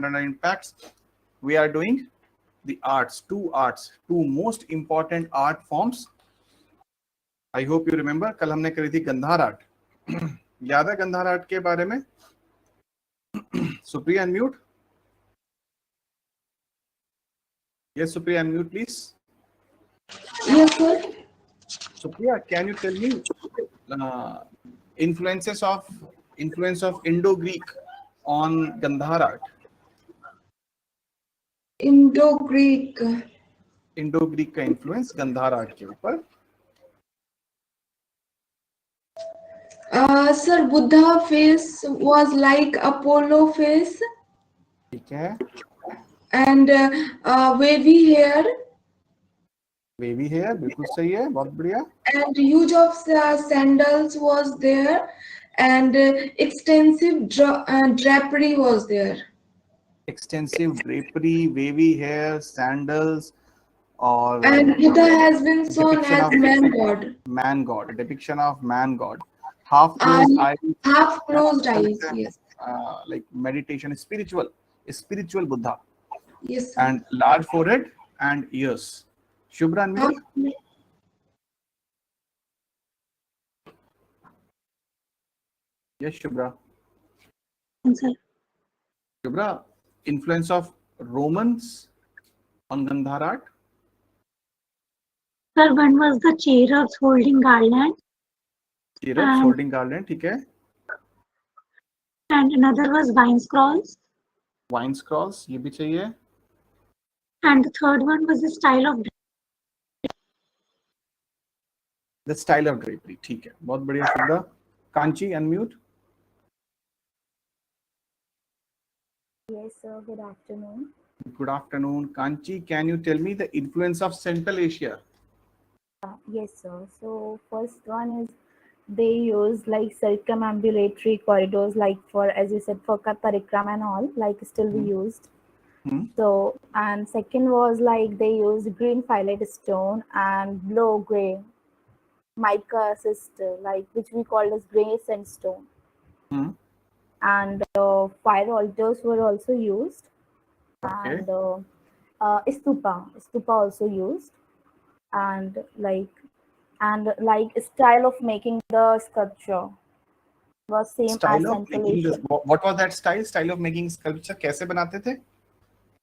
impacts. We are doing the arts, two most important art forms. I hope you remember. कल हमने करी थी Gandhar art. याद है गंधार आर्ट के बारे में? Supriya, unmute. Yes, Supriya, unmute, please. Yes, sir. Supriya, can you tell me influence of Indo-Greek on Gandhar art? Indo-Greek का influence Gandhar art के ऊपर. Sir, Buddha face was like Apollo face. ठीक है. And wavy hair. Wavy hair, बिल्कुल सही है, बहुत बढ़िया. And use of sandals was there, and extensive drapery was there. Extensive drapery, wavy hair, sandals, or and Buddha has been shown as man god. Man god, depiction of man god. Half closed eyes. Half closed eyes. Yes. Like meditation, spiritual Buddha. Yes. Sir. And large forehead and ears. Shubhra, unmute. Yes, Shubhra. Sir. Shubhra, influence of Romans on Gandhar art? Sir, one was the cherubs holding garland. Cherubs holding garland, ठीक है. And another was wine scrolls. Wine scrolls, ये भी चाहिए. And the third one was the style of drapery. ठीक है, बहुत बढ़िया Shubhra. Kanchi, unmute. Yes, sir. Good afternoon. Good afternoon. Kanchi, can you tell me the influence of Central Asia? Yes, sir. So first one is they use like circumambulatory corridors, like for, as you said, for parikrama and all, like still we used. So, and second was like they used green fillet stone and blue gray mica sister, like which we called as gray sandstone. And fire altars were also used. Okay. And stupa also used. And like style of making the sculpture was same as Central Asia. What was that style? Style of making sculpture? कैसे बनाते थे?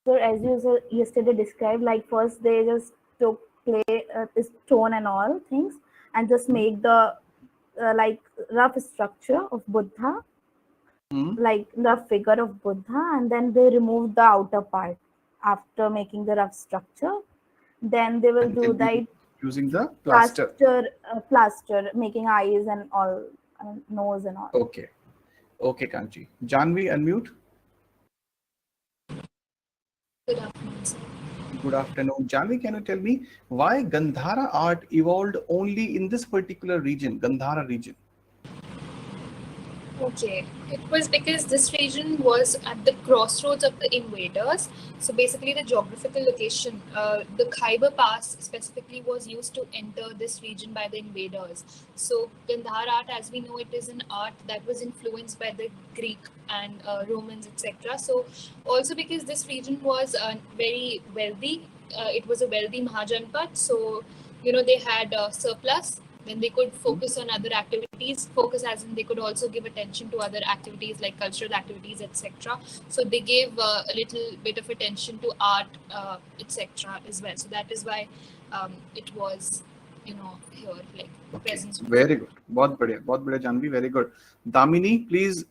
So as you yesterday described, like first they just took clay, stone and all things, and just make the like rough structure of Buddha, like rough figure of Buddha, and then they remove the outer part after making the rough structure. Then they will do that using the plaster, making eyes and all, nose and all. Okay, Kanchi. Janvi, unmute. Good afternoon, sir. Good afternoon. Janvi, can you tell me why Gandhara art evolved only in this particular region, Gandhara region? Okay, it was because this region was at the crossroads of the invaders. So basically the geographical location, the Khyber Pass specifically was used to enter this region by the invaders. So Gandhar art, as we know, it is an art that was influenced by the Greek and Romans, etc. So also because this region was very wealthy, it was a wealthy Mahajanpat. So, you know, they had surplus. Then they could focus on other activities, focus as in they could also give attention to other activities like cultural activities, etc. So they gave a little bit of attention to art, etc. as well. So that is why it was, you know, here, like presence. Very good. बहुत बढ़िया Janvi. Very good. Damini, please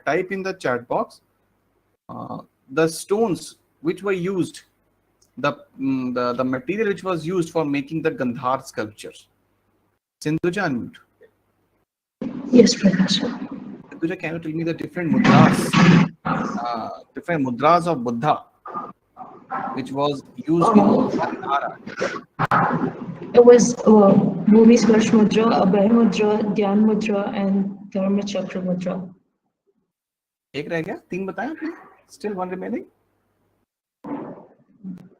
type in the chat box the stones which were used, the material which was used for making the Gandhar sculptures. Sindhuja, unmute. Yes, Professor. Sindhuja, can you tell me the different mudras of Buddha which was used in Gandhara? It was Bhumi Sparsh Mudra, Abhay Mudra, Dhyan Mudra, and Dharma Chakra Mudra. एक रह गया, तीन बताएं आपने. Still one remaining.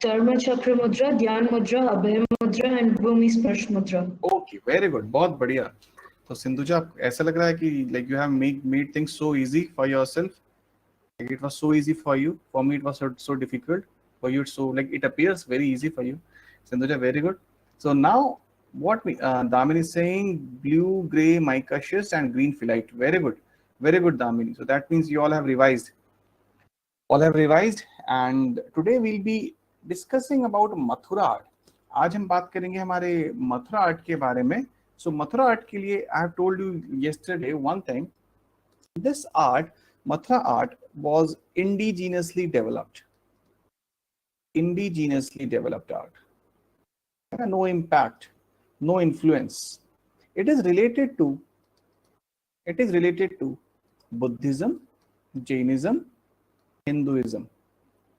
Dharma Chakra Mudra, Dhyan Mudra, Abhay Mudra, and Bhumi Sparsh Mudra. Okay, very good. बहुत बढ़िया. तो सिंधुजा, ऐसा लग रहा है कि like you have made things so easy for yourself. Like it was so easy for you. For me, it was so difficult. For you, it's so like it appears very easy for you. Sindhuja, very good. So now what Damini is saying, blue, gray, mica schist and green phyllite. Very good. Very good, Damini. So that means you all have revised. All have revised, and today we'll be discussing about Mathura art. आज हम बात करेंगे हमारे Mathura art के बारे में. So Mathura art के लिए I have told you yesterday one thing. This art, Mathura art, was indigenously developed. Indigenously developed art. No impact, no influence. It is related to Buddhism, Jainism, Hinduism.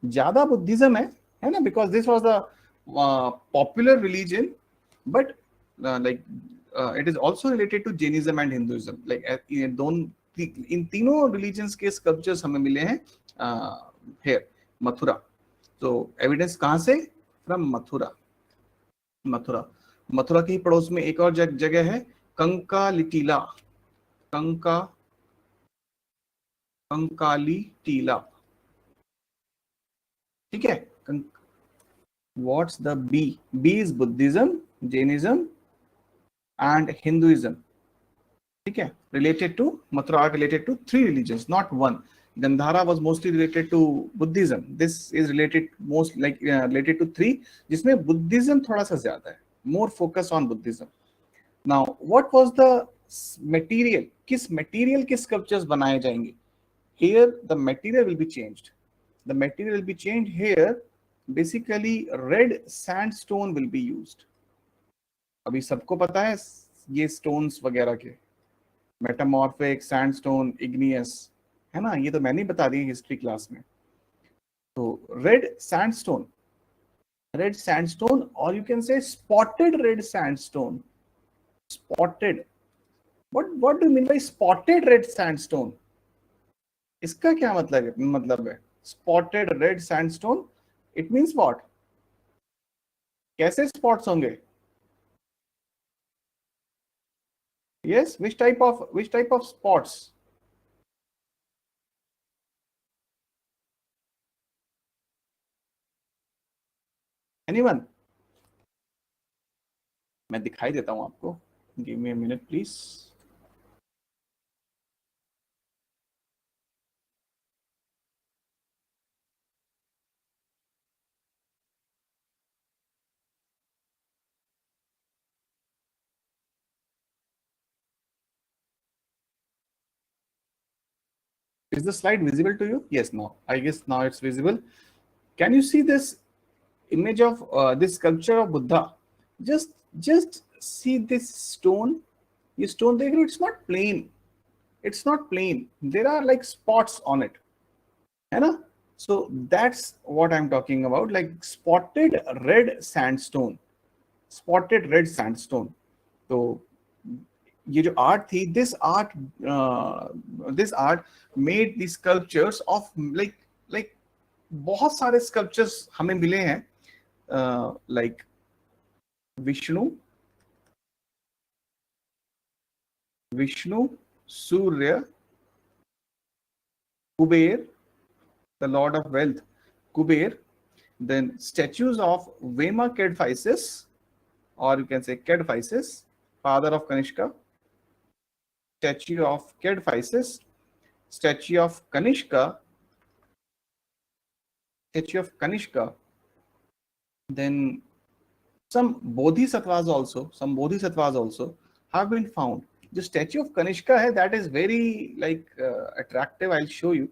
ज़्यादा Buddhism है ना, because this was the popular religion, but it is also related to Jainism and Hinduism. Like इन तीनों religions के sculptures हमें मिले हैं here Mathura. तो evidence कहाँ से? From मथुरा. मथुरा के ही पड़ोस में एक और जगह है कंकालीटीला. कंकालीटीला, ठीक है. What's the B? B is Buddhism, Jainism and Hinduism. ठीक है. Related to Mathura art, related to 3 religions, not 1. Gandhara was mostly related to Buddhism. This is related related to 3, जिसमें Buddhism थोड़ा सा ज्यादा है. More focus on Buddhism. Now, what was the material? किस material के sculptures बनाए जाएंगे? Here, the material will be changed. The material will be changed here. Basically, red sandstone will be used. अभी सबको पता है ये stones वगैरह के, metamorphic, sandstone, igneous, है ना. ये तो मैंने बता दी हिस्ट्री क्लास में. तो red sandstone, or you can say spotted red sandstone. Spotted. What do you mean by spotted red sandstone? इसका क्या मतलब है? Spotted red sandstone. It means what? कैसे spots होंगे? Yes, which type of spots? Anyone? मैं दिखाई देता हूं आपको. Give me a minute, please. Is the slide visible to you? Yes, now. I guess now it's visible. Can you see this image of this sculpture of Buddha? Just see this stone. This stone, it's not plain. It's not plain. There are like spots on it. है ना? So that's what I'm talking about, like spotted red sandstone. Spotted red sandstone. So ये जो art थी, this art made these sculptures of like बहुत सारे sculptures हमें मिले हैं, like Vishnu, Surya, Kuber, the Lord of Wealth, Kuber, then statues of Vema Kedphises, or you can say Kedphises, father of Kanishka, statue of Kedphises, statue of Kanishka, then some bodhisattvas also have been found. The statue of Kanishka hai, that is very like attractive. I'll show you.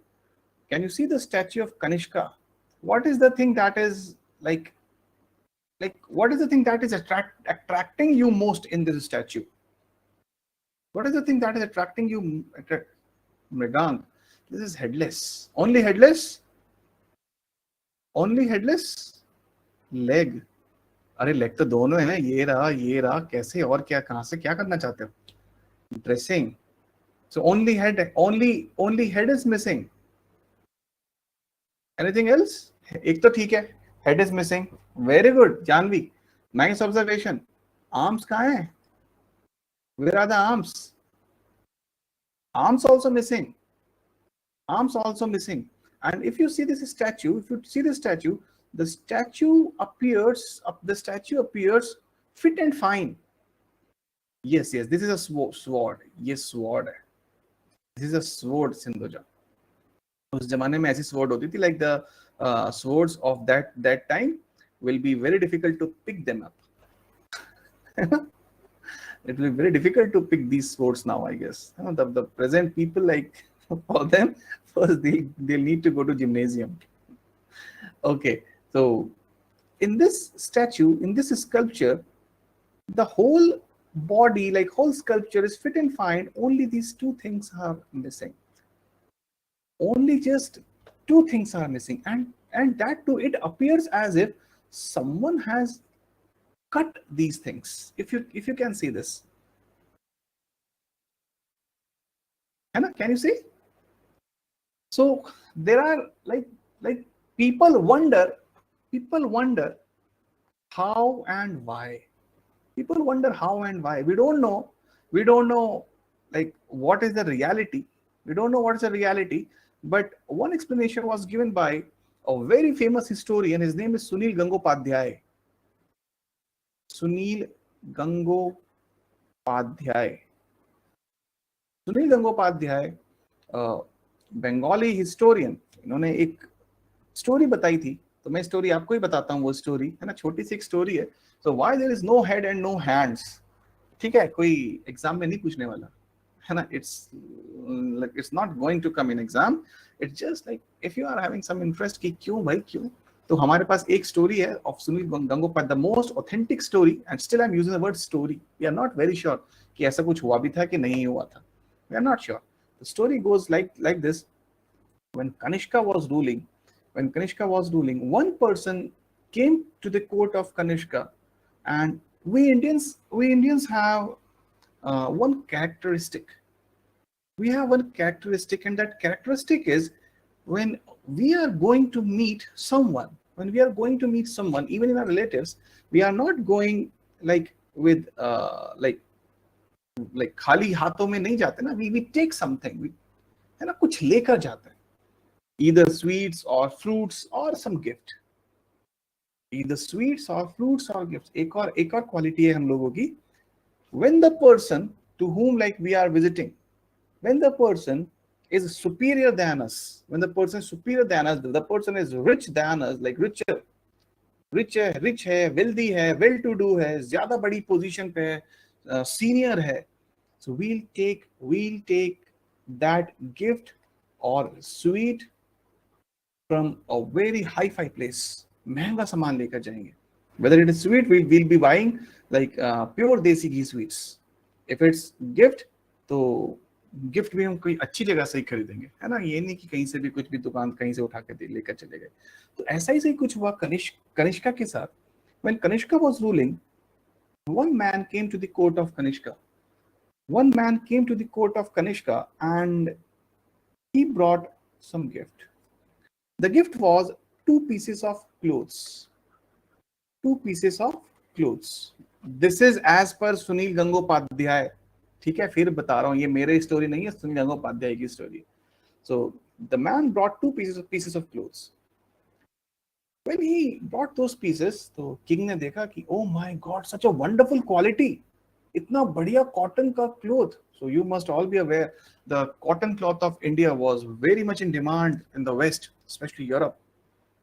Can you see the statue of Kanishka? What is the thing that is like what is the thing that is attracting you most in this statue? What is the thing that is attracting you? Mridang, this is headless. Only headless? Only headless? Leg. अरे leg तो दोनों है ना, ये रहा कैसे और क्या, कहां से क्या करना चाहते हो? Dressing. So only head is missing. Anything else? एक तो ठीक है, head is missing. Very good, Janvi. Nice observation. Arms कहाँ हैं? Where are the arms? Arms also missing. And if you see this statue, the statue appears fit and fine. Yes, this is a sword. Yes, sword. This is a sword, Sindhuja. उस जमाने में ऐसी sword होती थी, like the swords of that time will be very difficult to pick them up. It will be very difficult to pick these swords now, I guess. The present people, like, for them, first they'll need to go to gymnasium. Okay, so in this statue, in this sculpture, the whole body, like whole sculpture, is fit and fine. Only these two things are missing. Only just two things are missing, and that too, it appears as if someone has cut these things. If you can see this, Anna, can you see? So there are like people wonder how and why. People wonder how and why. We don't know like what is the reality. We don't know what is the reality. But one explanation was given by a very famous historian. His name is Sunil Gangopadhyay. Sunil Gangopadhyay. Sunil Gangopadhyay, Bengali historian, इन्होंने एक story बताई थी. तो मैं story आपको ही बताता हूँ. वो स्टोरी है ना, छोटी सी एक स्टोरी है. So why there is no head and no hands. ठीक है, कोई एग्जाम में नहीं पूछने वाला है ना. It's not going to come in exam. It's just like if you are having some interest कि क्यों भाई क्यों. तो हमारे पास एक स्टोरी है of Sunil Gangopadhyay, the most authentic story, and still I am using the word story. We are not very sure कि ऐसा कुछ हुआ भी था कि नहीं हुआ था. We are not sure. The story goes like this. When Kanishka was ruling, one person came to the court of Kanishka, and we Indians have one characteristic. We have one characteristic, and that characteristic is when we are going to meet someone, even in our relatives, we are not going like with like खाली हाथों में नहीं जाते ना. We take something, है ना, कुछ लेकर जाते हैं. Either sweets or fruits or some gift. Either sweets or fruits or gifts. एक और क्वालिटी है हम लोगों की. When the person to whom like we are visiting, when the person is superior than us, the person is rich than us, like rich है, wealthy है, well to do है, ज्यादा बड़ी पोजीशन पे है, senior है. So we'll take that gift or sweet from a very hi-fi place. महंगा सामान लेकर जाएंगे. Whether it is sweet, we'll be buying like pure desi ghee sweets. If it's gift, तो गिफ्ट भी हम कोई अच्छी जगह से ही खरीदेंगे, है ना. ये नहीं कि कहीं से भी कुछ भी दुकान कहीं से उठा के लेकर चले गए. तो ऐसा ही कुछ हुआ कनिष्का के साथ. When Kanishka was ruling, one man came to the court of Kanishka. And he brought some gift. The gift was two pieces of clothes. This is as per Sunil Gangopadhyay. ठीक है, फिर बता रहा हूँ, ये मेरी स्टोरी नहीं है, सुनील गंगोपाध्याय की story. So the man brought two pieces of clothes. When he brought those pieces, तो किंग ने देखा कि oh my God, such a wonderful quality. इतना बढ़िया कॉटन का cloth. So you must all be aware, the cotton cloth of India was very much in demand in the West, especially Europe.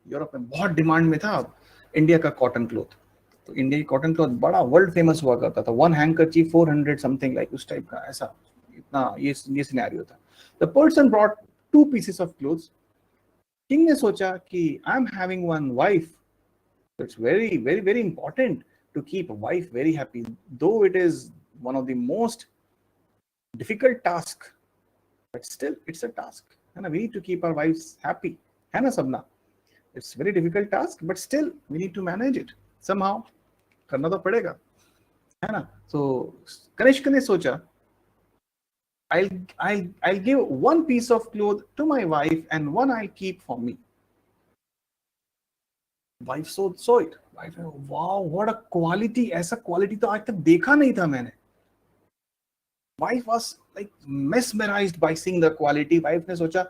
में बहुत demand में था India का cotton cloth. तो India की कॉटन क्लॉथ बड़ा वर्ल्ड फेमस हुआ करता था. 1 हैंकरचीफ 400 समथिंग लाइक उस टाइप का, ऐसा इतना ये सिनेरियो था. The person brought 2 pieces of clothes. King ने सोचा कि I am having one wife. It's very very very important to keep a wife very happy, though it is one of the most difficult task, but still it's a task, and we need to keep our wives happy, है ना सबना. It's very difficult task, but still we need to manage it somehow. करना तो पड़ेगा, है ना. So Kanishka ने सोचा, I'll give one piece of cloth to my wife and one I'll keep for me. Wife saw it. Wife, wow, what a quality. ऐसा quality तो आज तक देखा नहीं था मैंने. Wife was like mesmerized by seeing the quality. Wife ने सोचा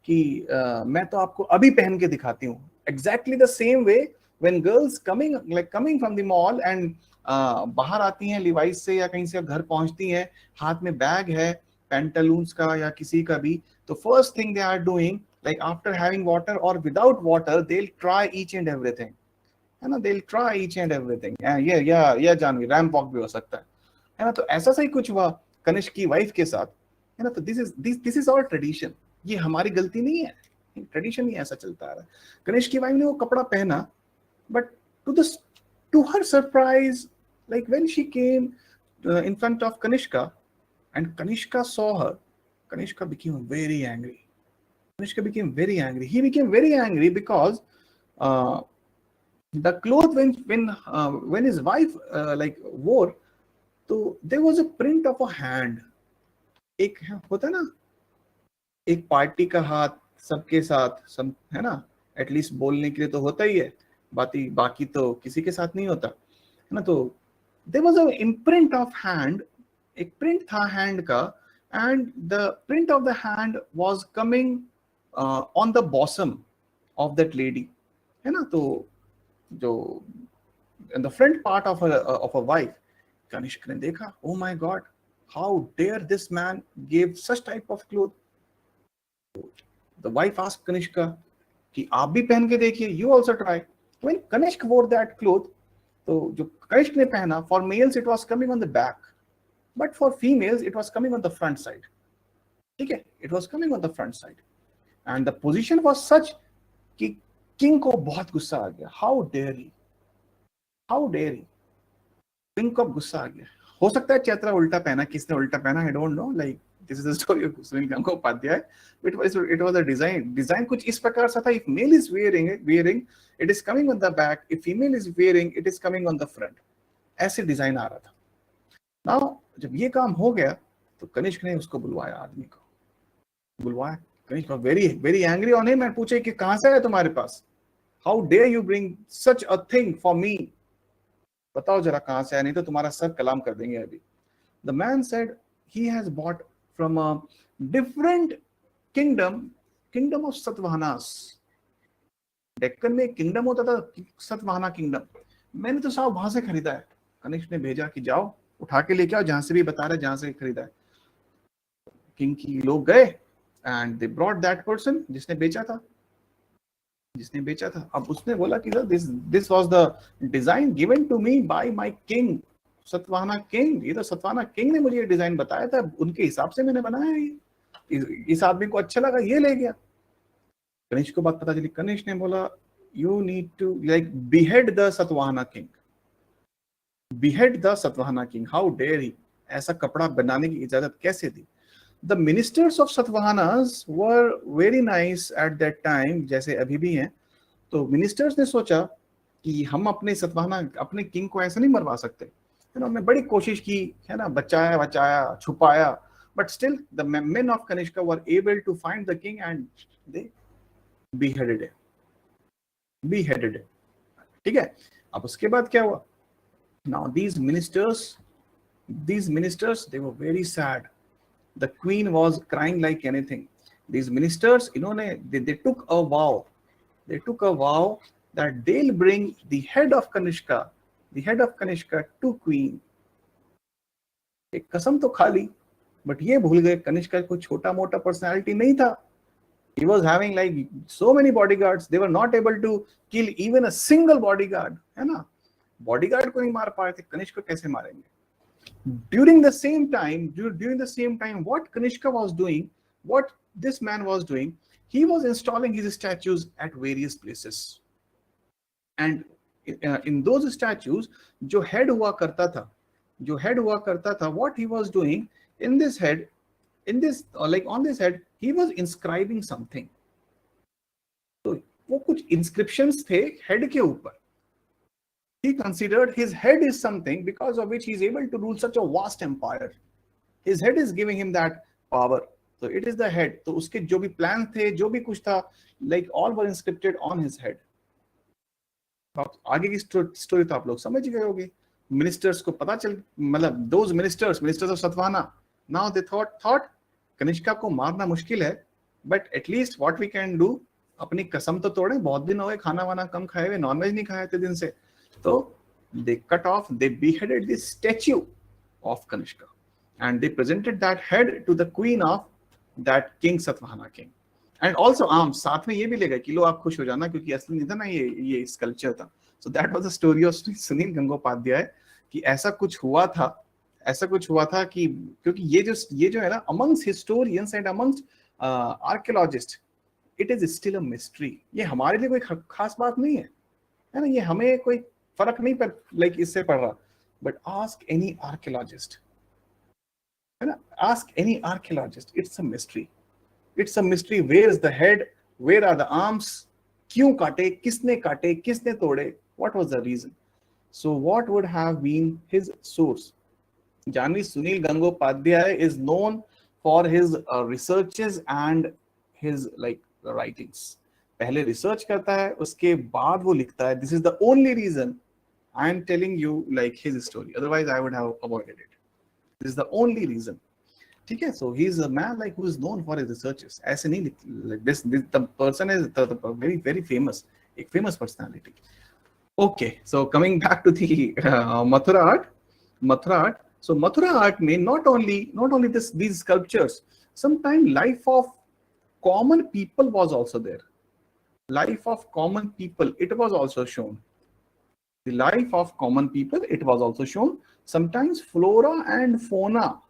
कि मैं तो आपको अभी पहन के दिखाती हूँ. Exactly the same way when girls coming from the mall and बाहर आती हैं लिवाइस से या कहीं से घर पहुंचती हैं, हाथ में बैग है पैंटालून्स का या किसी का भी, तो first thing they are doing, like after having water or without water, they'll try each and everything, है ना, they'll try each and everything. ये जानवी रैंप वॉक भी हो सकता है ना. तो ऐसा सा ही कुछ हुआ कनिष्क की वाइफ के साथ, है ना. तो दिस इज आवर ट्रेडिशन, ये हमारी गलती नहीं है, ट्रेडिशन ही ऐसा चलता आ रहा है. कनिष्क की वाइफ ने वो कपड़ा पहना, but to her surprise, like when she came in front of Kanishka and Kanishka saw her, Kanishka became very angry. Kanishka became very angry. He became very angry because the cloth when his wife like wore, so there was a print of a hand. एक होता है ना, एक party का हाथ सबके साथ, सब है ना, एटलीस्ट बोलने के लिए तो होता ही है, बाकी तो किसी के साथ नहीं होता, है ना. तो there was a imprint of hand, एक प्रिंट था हैंड का, and the print of the hand was coming on the bosom of that lady, है ना. तो जो in the front part of a wife, Kanishka ने देखा, oh my god, how dare this man give such type of clothes. The wife asked Kanishka कि आप भी पहन के देखिए, you also try. When Kanishka wore that cloth, तो जो Kanishka ने पहना, for males it was coming on the back, but for females it was coming on the front side. ठीक है, it was coming on the front side, and the position was such कि king को बहुत गुस्सा आ गया. How dare he? How dare he? King को गुस्सा आ गया. हो सकता है चैत्रा उल्टा पहना, किसने उल्टा पहना, I don't know. Like this is the story of Sunil Gangopadhyay. It was a design कुछ इस प्रकार सा था. If male is wearing, it is coming on the back. If female is wearing, it is coming on the front. ऐसे design आ रहा था. Now जब ये काम हो गया तो कनिष्क ने उसको बुलवाया, आदमी को बुलवाया. Kanishka was very angry on him and पूछे कि कहाँ से आया तुम्हारे पास? How dare you bring such a thing for me? बताओ जरा कहाँ से आया, नहीं तो तुम्हारा सर कलाम कर देंगे अभी. The man said he has bought from a different kingdom of Satavahanas. Deccan में एक किंगडम होता था, सतवाहना किंगडम. मैंने तो साहब वहां से खरीदा है. कनिष्क ने भेजा कि जाओ उठा के लेके आओ, जहां से भी बता रहे जहां से खरीदा है. किंग की लोग गए and they brought that person जिसने बेचा था. अब उसने बोला कि this was the design given to me by my king, Satavahana king. ये तो सतवाहना किंग ने मुझे ये डिजाइन बताया था, उनके हिसाब से मैंने बनाया ये. इस आदमी को अच्छा लगा, ये ले गया. कनिष्क को बात पता चली. कनिष्क ने बोला you need to like behead the Satavahana king. behead the Satavahana king. How dare he, ऐसा कपड़ा बनाने की इजाजत कैसे दी. The ministers of Satavahanas were very nice at that time, जैसे अभी भी हैं. तो ministers ने सोचा कि हम अपने सतवाहना, अपने किंग को ऐसे नहीं मरवा सकते. उन्होंने बड़ी कोशिश की, है ना, बचाया, छुपाया, but still the men of Kanishka were able to find the king and they beheaded him. ठीक है. अब उसके बाद क्या हुआ? Now these ministers, they were very sad. The queen was crying like anything. These ministers, they took a vow. They took a vow that they'll bring the head of Kanishka to queen. एक कसम तो खा ली, but ये भूल गए कनिष्का कोई छोटा मोटा पर्सनालिटी नहीं था. He was having like so many bodyguards. They were not able to kill even a single bodyguard. है ना, bodyguard को नहीं मार पाए थे, कनिष्क को कैसे मारेंगे? During the same time, what Kanishka was doing, what this man was doing, he was installing his statues at various places. And in those statues, जो head हुआ करता था, what he was doing in this head, on this head, he was inscribing something. तो वो कुछ inscriptions थे head के ऊपर. He considered his head is something because of which he is able to rule such a vast empire. His head is giving him that power. So it is the head. तो उसके जो भी plans थे, जो भी कुछ था, like all were inscripted on his head. आगे की स्टोरी तो आप लोग समझ गए होंगे. Ministers को पता चल, मतलब those ministers of Satvahana, now they thought Kanishka को मारना मुश्किल है, but at least what we can do, अपनी कसम तो तोड़े, बहुत दिन हो गए खाना वाना कम खाए हुए, नॉनवेज नहीं खाए थे दिन से, तो they cut off, they beheaded this statue of Kanishka and they presented that head to the queen of that king Satvahana king. And also साथ में ये भी ले गए कि लो आप खुश हो जाना क्योंकि असली नहीं था ना, ये स्कल्पचर था. So that was the story of Sunil Gangopadhyay कि ऐसा कुछ हुआ था कि क्योंकि ये जो है ना, amongst historians and amongst archaeologists, it is still a mystery. ये हमारे लिए कोई खास बात नहीं है ना, ये हमें कोई फर्क नहीं पर लाइक इससे पड़ रहा. बट आस्क एनी आर्कियोलॉजिस्ट, है ना, ask any archaeologist, it's a mystery. It's a mystery. Where is the head, where are the arms, क्यों काटे, किसने तोड़े, what was the reason. So what would have been his source. Janvi Sunil Gangopadhyay is known for his researches and his like writings. पहले research करता है, उसके बाद वो लिखता है. This is the only reason I am telling you like his story. Otherwise, I would have avoided it. This is the only reason. ठीक है. So he is a man like who is known for his researches. ऐसे नहीं like this the person is the very very famous, एक famous personality. Okay. So coming back to the Mathura art. So Mathura art may not only these sculptures. Sometimes life of common people was also there. Life of common people, it was also shown. The life of common people, it was also shown. Sometimes flora and fauna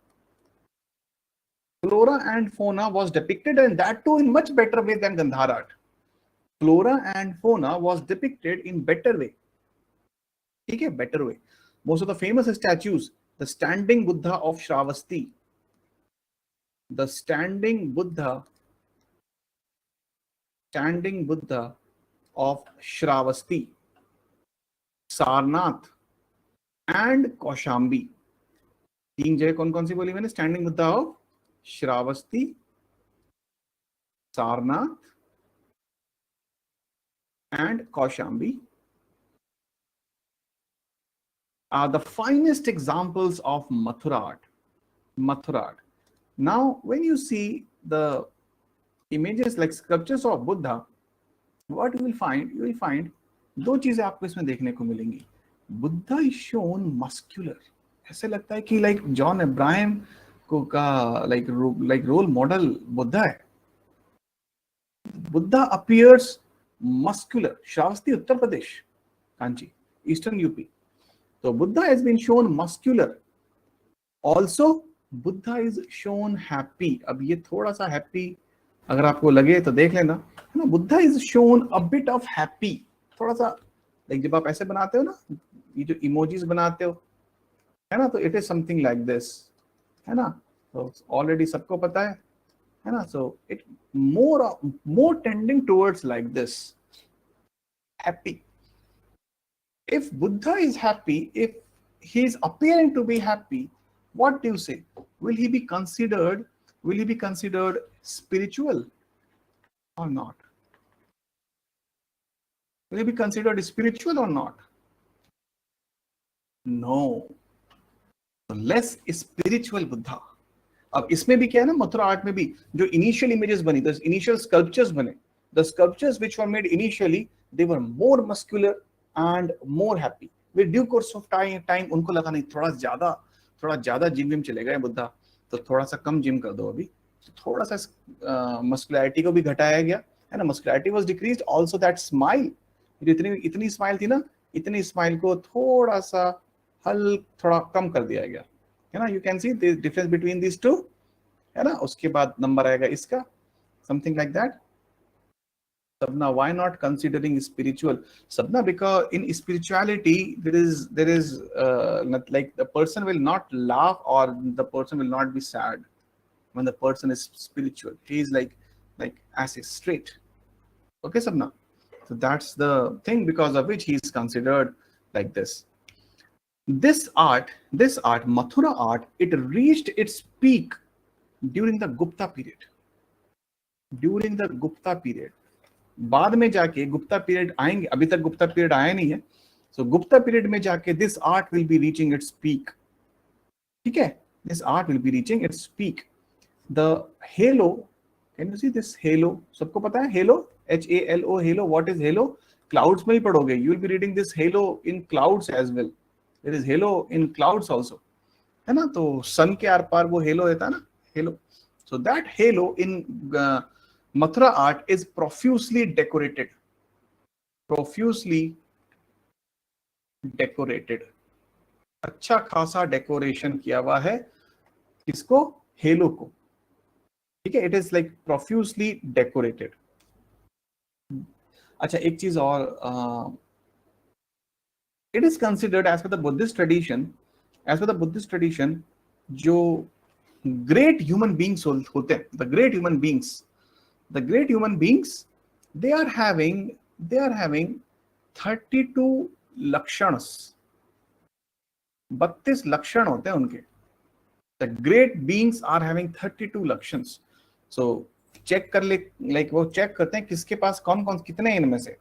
was depicted, and that too in much better way than Gandhar art. Flora and fauna was depicted in better way. Okay, better way. Most of the famous statues, the standing Buddha of Shravasti, the standing Buddha of Shravasti, Sarnath and Kaushambi. 3 जगह कौन सी बोली मैंने? Standing Buddha of Shravasti, Sarnath and Kaushambi are the finest examples of Mathura art. Now when you see the images like sculptures of Buddha, what you will find दो चीजें आपको इसमें देखने को मिलेंगी. Buddha is shown muscular. ऐसे लगता है कि लाइक जॉन अब्राहम को का लाइक रोल मॉडल बुद्धा है. Buddha appears muscular. Shravasti Uttar Pradesh, Kanchi eastern UP. तो Buddha has been shown muscular. Also Buddha is shown happy. अब ये थोड़ा सा हैप्पी अगर आपको लगे तो देख लेना, है ना. Buddha is shown a bit of happy. थोड़ा सा लाइक जब आप ऐसे बनाते हो ना, ये जो इमोजीज बनाते हो, है ना, तो it is something like this, है ना. तो ऑलरेडी सबको पता है ना. So it more tending towards like this, happy. If Buddha is happy, if he is appearing to be happy, what do you say? Will he be considered spiritual or not? Will he be considered spiritual or not? No. So less spiritual Buddha. अब इसमें भी क्या है ना, Mathura art में भी जो initial images बनी, द इनिशियल स्कल्पचर्स बने, the sculptures which were made initially, they were more muscular and more happy. With due course of time उनको लगा नहीं, थोड़ा ज्यादा जिम चले गए बुद्धा, तो थोड़ा सा कम जिम कर दो अभी. तो थोड़ा सा मस्कुलैरिटी को भी घटाया गया, है ना. Muscularity was decreased. Also that smile, इतनी स्माइल थी ना, इतनी स्माइल को थोड़ा सा थोड़ा कम कर दिया गया, है ना. You can see the difference between this two, है ना. उसके बाद नंबर आएगा इसका, something like that. Sabna, why not considering spiritual? Sabna, because in spirituality there is not, like the person will not laugh or the person will not be sad when the person is spiritual. He is like as a straight. Okay, Sabna. So that's the thing because of which he is considered like this. This art, Mathura art, it reached its peak during the Gupta period. बाद में जाके Gupta period आएंगे, अभी तक Gupta period आया नहीं है. सो Gupta period में जाके this art will be reaching its peak. ठीक है, this art will be reaching its peak. The halo can you see this halo? सबको पता है halo, HALO, halo. What is halo? Clouds में ही पढ़ोगे. You will be reading this halo in clouds as well. There is halo in clouds also, है ना. तो सन के आर पार वो हेलो रहता है ना, hello. So that hello in Mathura art is profusely decorated. Profusely decorated, अच्छा खासा डेकोरेशन किया हुआ है. किसको? हेलो को. ठीक है. It is like profusely decorated. अच्छा, एक चीज और, it is considered as per the Buddhist tradition, as per the Buddhist tradition, जो ग्रेट ह्यूमन बींग्स होते हैं, the great human beings, the great human beings, they are having 32 लक्षण्स. 32 लक्षण होते हैं उनके. The great beings are having 32 लक्षण्स. So check कर ले, लाइक वो चेक करते हैं किसके पास कौन कौन कितने इनमें से.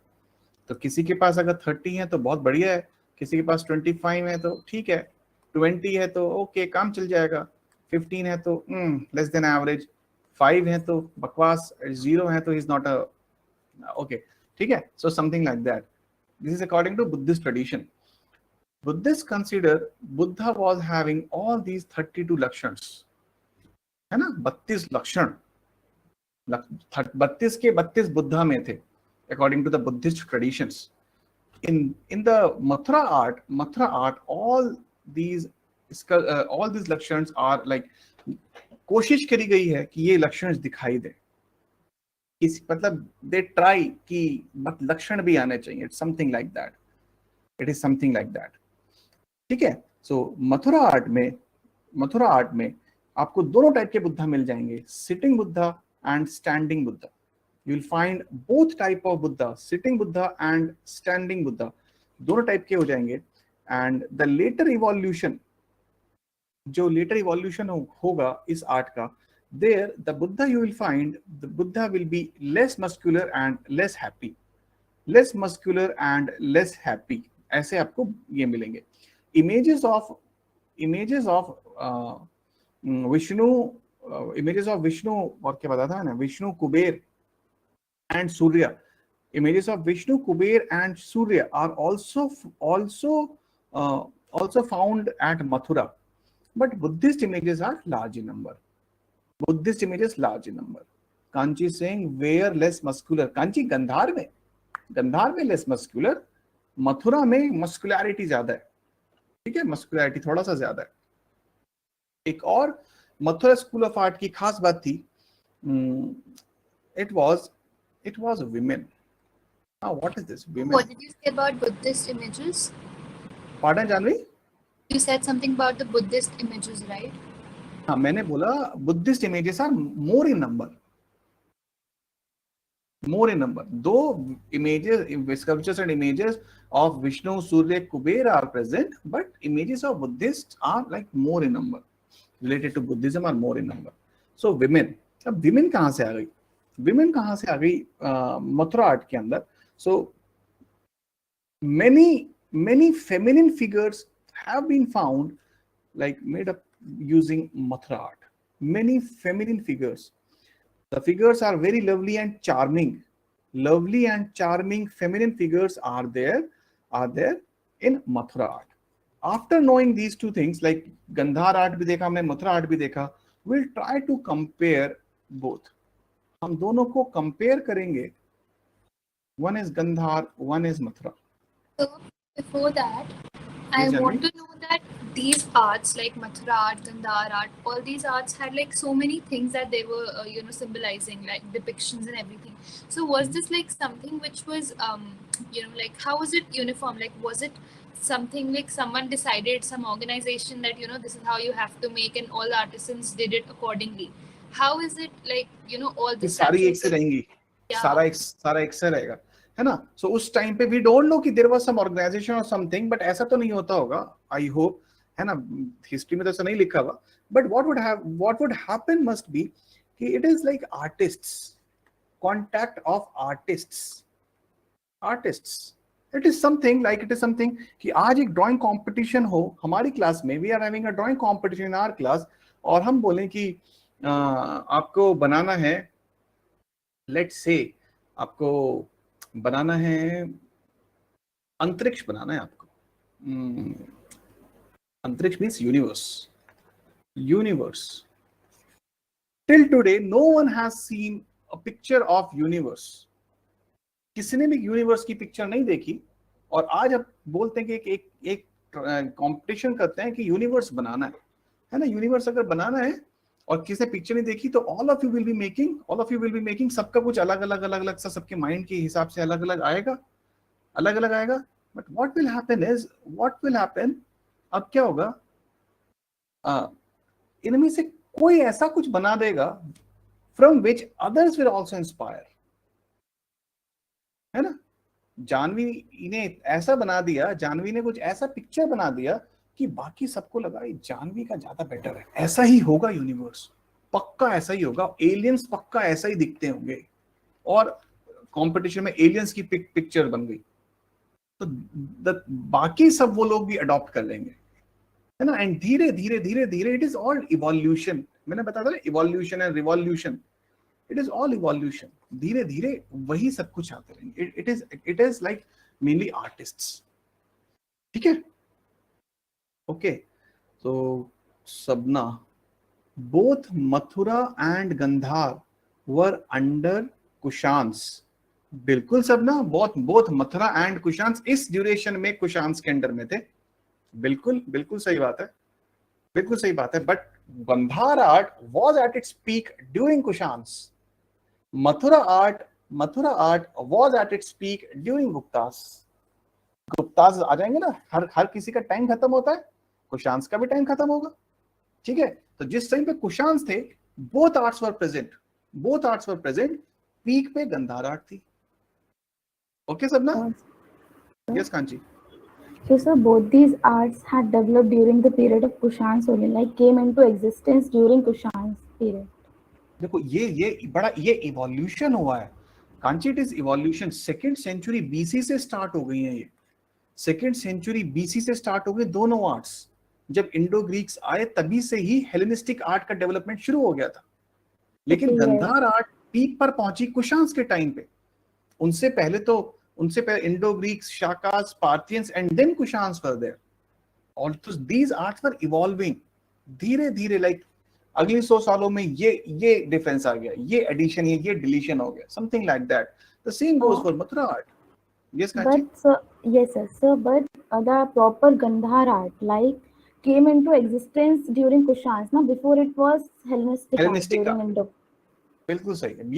तो किसी के पास अगर 30 है तो बहुत बढ़िया है, किसी के पास 25 है तो ठीक है, 20 है तो ओके, काम चल जाएगा, 15 है तो लेस देन एवरेज, 5 है तो बकवास, 0 है तो इज नॉट अ ओके. ठीक है. So something like that. This is according to Buddhist tradition. Buddhists consider Buddha was having all these 32 लक्षण्स, है ना. 32 लक्षण, 32 के 32 बुद्धा में थे, according to the Buddhist traditions. In the Mathura art, all these लक्षण्स are like, कोशिश करी गई है कि ये लक्षण दिखाई दे. इस मतलब they try कि लक्षण भी आने चाहिए. It's something like that. It is something like that. ठीक है. सो मथुरा आर्ट में आपको दोनों टाइप के बुद्धा मिल जाएंगे, sitting Buddha and standing Buddha. You will find both type of Buddha, sitting Buddha and standing Buddha, दोनों टाइप के हो जाएंगे. एंड द लेटर इवोल्यूशन, जो लेटर इवोल्यूशन होगा इस आर्ट का, there the Buddha you will find, the Buddha will be less muscular and less happy. Less muscular and less happy, ऐसे आपको ये मिलेंगे. Images of Vishnu, और क्या बताता है ना, Vishnu Kuber and Surya. Images of Vishnu, Kuber and Surya are also found at Mathura, but Buddhist images are large in number. Kanchi is saying where less muscular. Kanchi Gandhara में less muscular, मथुरा में मस्कुलैरिटी ज्यादा है. ठीक है, मस्कुलैरिटी थोड़ा सा ज्यादा है. एक और मथुरा स्कूल ऑफ आर्ट की खास बात थी, it was women. Now what is this women? What did you say about Buddhist images? Pardon Janvi? You said something about the Buddhist images, right? हाँ, मैंने बोला Buddhist images are more in number. Though images, sculptures and images of Vishnu, Surya, Kuber are present, but images of Buddhists are like more in number. Related to Buddhism are more in number. So women. अब women कहाँ से आ गई Mathura art के अंदर? So many feminine figures have been found, like made up using Mathura art. Many feminine figures. The figures are very lovely and charming. Lovely and charming feminine figures are there in Mathura art. After knowing these two things, like Gandhar art भी देखा हमने, Mathura art भी देखा, we'll try to compare both. हम दोनों को compare करेंगे. One is Gandhar, one is Mathura. So before that, I want to know that these arts like Mathura art, Gandhar art, all these arts had like so many things that they were symbolizing, like depictions and everything. So was this like something which was like how was it uniform? Like was it something like someone decided, some organization that this is how you have to make, and all artisans did it accordingly? How is it like all this? सारी एक से रहेंगी, सारा एक से रहेगा, है ना. सो उस टाइम पे वी डोंट नो कि देयर वाज सम ऑर्गेनाइजेशन और समथिंग, बट ऐसा तो नहीं होता होगा, आई होप, है ना. हिस्ट्री में तो ऐसा नहीं लिखा हुआ, but what would happen must be कि it is like artists, contact of artists. It is something कि आज एक ड्राइंग कंपटीशन हो हमारी क्लास में, we are having a drawing competition in our class, और हम बोलें कि आपको बनाना है लेट्स से आपको बनाना है, अंतरिक्ष बनाना है आपको। अंतरिक्ष means universe. Universe, till today no one has seen a picture of universe. किसी ने भी यूनिवर्स की पिक्चर नहीं देखी, और आज आप बोलते हैं कि एक कंपटीशन करते हैं कि यूनिवर्स बनाना है ना। यूनिवर्स अगर बनाना है और किसी ने पिक्चर नहीं देखी, तो all of you will be making सबका कुछ अलग अलग सा, सबके माइंड के हिसाब से अलग अलग आएगा। बट व्हाट विल हैपन, अब क्या होगा, इनमें से कोई ऐसा कुछ बना देगा from which others will also inspire, है ना। जानवी ने ऐसा बना दिया, जानवी ने कुछ ऐसा पिक्चर बना दिया कि बाकी सबको लगा ये जानवी का ज्यादा बेटर है। ऐसा ही होगा यूनिवर्स, पक्का ऐसा ही होगा। एलियंस पक्का ऐसा ही दिखते होंगे, और कंपटीशन में एलियंस की पिक्चर बन गई, तो बाकी सब वो लोग भी अडॉप्ट कर लेंगे, है ना। एंड धीरे धीरे धीरे धीरे इट इज ऑल इवोल्यूशन। मैंने बताया था evolution and revolution, it is all evolution. धीरे धीरे वही सब कुछ आते रहेंगे। It is like mainly artists, ठीक है। ओके, तो Sabna, both Mathura and Gandhara were under Kushans. बिल्कुल सबना, बोथ मथुरा एंड कुशांस इस ड्यूरेशन में कुशांस के अंडर में थे। बिल्कुल सही बात है, बिल्कुल सही बात है। But Gandhara art was at its peak during Kushans. Mathura art was at its peak during Guptas. Guptas आ जाएंगे ना, हर किसी का टाइम खत्म होता है, कुशांस का भी टाइम खत्म होगा, ठीक है। तो जिस टाइम पे कुशांस थे, both arts were present. Peak पे गंधार आर्ट थी। ओके सबना? Yes Kanchi. So, sir, both these arts had developed during the period of Kushan's only, like came into existence during Kushan's period. देखो ये इवोल्यूशन हुआ है Kanchi, it is evolution. Second century BC से start हो गई है ये। सेकेंड सेंचुरी बीसी से स्टार्ट हो गए दोनों आर्ट्स। जब इंडो ग्रीक्स आए तभी से ही हेलेनिस्टिक आर्ट का डेवलपमेंट शुरू हो गया था। लेकिन गंधार आर्ट पीक पर पहुंची कुशांस के टाइम पे। उनसे पहले Indo Greeks, Shakas, Parthians and then Kushans were there. Also these arts were evolving धीरे धीरे, लाइक अगले 100 सालों में ये डिफरेंस आ गया, ये एडिशन, ये डिलीशन हो गया, something like that. The same goes for Mathura art. Yes, Kanchi? But sir, yes, sir. But the proper Gandhar art like came into existence during Kushan's. Now, before it was Hellenistic art during Indo. बिल्कुल सही है,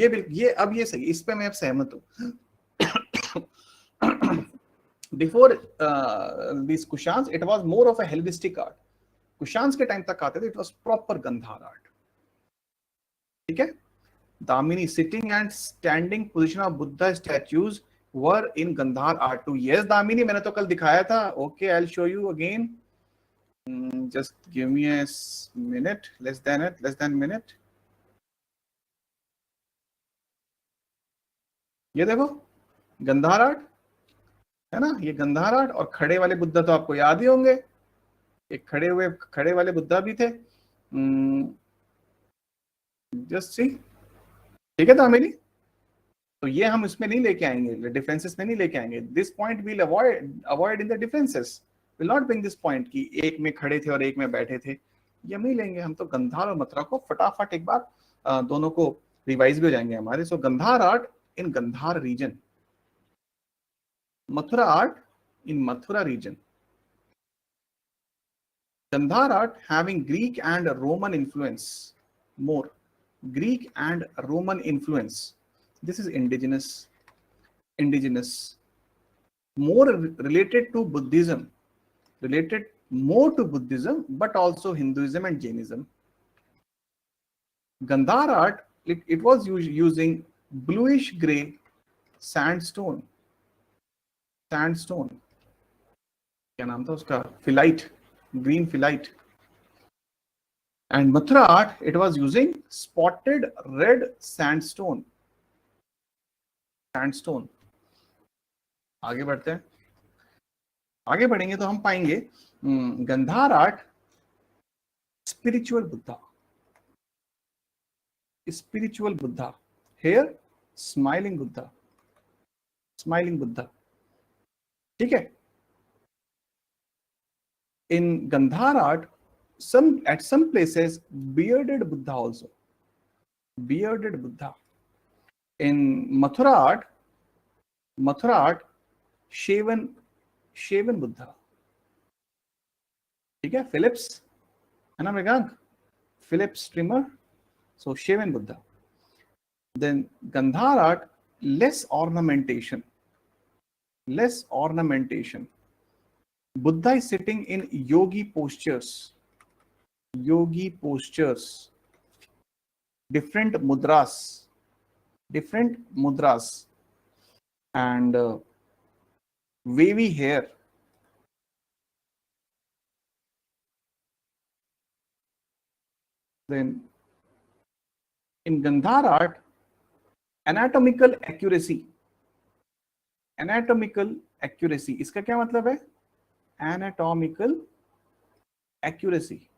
ये सही, इस पे मैं अब सहमत हूँ। Before this Kushans it was more of a Hellenistic art. Kushans के टाइम तक आते थे, it was proper Gandhara art, ठीक है। Damini, sitting and standing position of Buddha statues were in Gandhara art too. Yes Damini, मैंने तो कल दिखाया था। Okay, I will show you again, just give me a minute, less than minute. ये देखो गंधार आर्ट है ना, ये गंधार आर्ट। और खड़े वाले बुद्धा तो आपको याद ही होंगे, एक खड़े वाले बुद्धा भी थे। जस्ट सी, ठीक है दामिनी। तो ये हम इसमें नहीं लेके आएंगे, डिफरेंसेस में नहीं लेके आएंगे। This point will avoid in the differences, will not bring this point कि एक में खड़े थे और एक में बैठे थे, ये हम नहीं लेंगे। हम तो गंधार और मथुरा को फटाफट एक बार दोनों को रिवाइज भी हो जाएंगे हमारे। So Gandhara art in Gandhara region, Mathura art in Mathura region. Gandhar art having Greek and Roman influence, more Greek and Roman influence. This is indigenous, more related to Buddhism, but also Hinduism and Jainism. Gandhar art, it was using bluish gray sandstone, क्या नाम था उसका, phyllite, green phyllite. And Mathura art it was using spotted red sandstone. आगे बढ़ते हैं, आगे बढ़ेंगे तो हम पाएंगे Gandhara art spiritual Buddha, here smiling Buddha, smiling Buddha, ठीक है. In Gandhar art, at some places bearded Buddha also, bearded Buddha. In Mathura art, shaven Buddha, ठीक है. Phillips है ना Mrigank, Phillips trimmer, so shaven Buddha. Then Gandhar art, less ornamentation. Buddha is sitting in yogi postures, different mudras, and wavy hair. Then in Gandhar art, anatomical accuracy. इसका क्या मतलब है? Anatomical accuracy.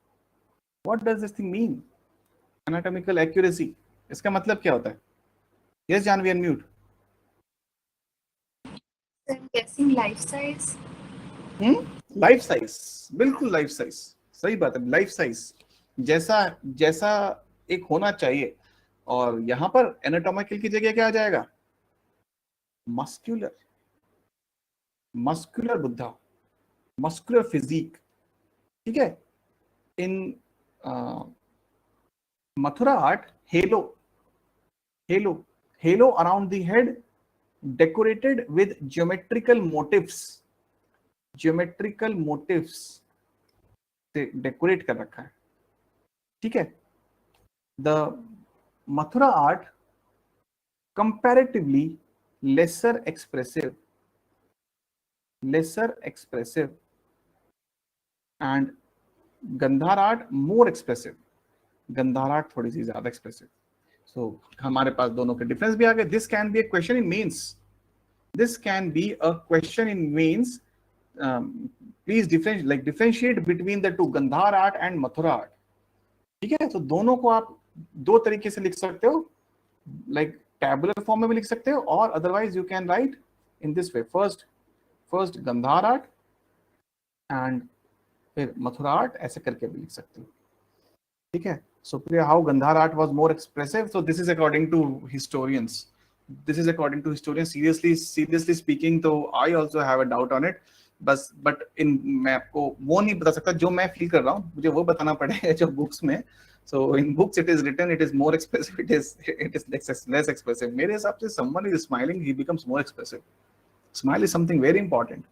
What does this thing mean? Anatomical accuracy. इसका मतलब क्या होता है? Yes, Janvi, unmute. I'm guessing life size. Life size, बिल्कुल लाइफ साइज, सही बात है. लाइफ साइज जैसा एक होना चाहिए. और यहां पर एनाटॉमिकल की जगह क्या आ जाएगा? मस्कुलर बुद्धा, मस्कुलर फिजिक, ठीक है. In Mathura art, halo around the head, decorated with geometrical motifs से डेकोरेट कर रखा है, ठीक है. The Mathura art comparatively lesser expressive, and Gandhar art more expressive. Gandhar art थोड़ी सी ज्यादा expressive. So हमारे पास दोनों के डिफरेंस भी आ गए. This can be a question in mains. Please differentiate between the two, Gandhar art and Mathura art. ठीक है. तो दोनों को आप दो तरीके से लिख सकते हो, like tabular form में भी लिख सकते हो, और otherwise you can write in this way. First Gandhar art and फिर Mathura art, ऐसे करके भी लिख सकते हो, ठीक है. So how Gandhar art was more expressive? So this is according to historians. Seriously speaking, तो I also have a doubt on it. बस but मैं आपको वो नहीं बता सकता जो मैं फील कर रहा हूँ, मुझे वो बताना पड़ेगा जो बुक्स में. So in books it is written it is more expressive, it is less expressive. मेरे हिसाब से someone is smiling, he becomes more expressive. Smile is something very important,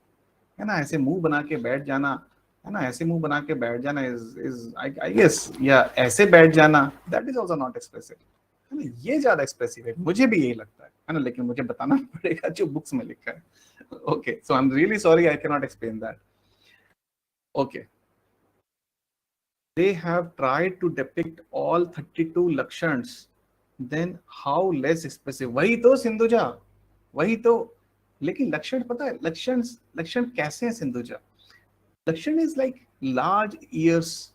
है ना. ऐसे मुंह बना के बैठ जाना, है ना, ऐसे मुंह बना के बैठ जाना is I guess, या ऐसे बैठ जाना, that is also not expressive, है ना. ये ज्यादा expressive है, मुझे भी यही लगता है ना, लेकिन मुझे बताना पड़ेगा जो बुक्स में लिखा है. Okay, so I'm really sorry I cannot explain that. Okay. They have tried to depict all 32 lakshans. Then how less expressive? वही तो सिंधुजा, वही तो. लेकिन लक्षण पता है, लक्षण कैसे हैं सिंधुजा? लक्षण is like large ears,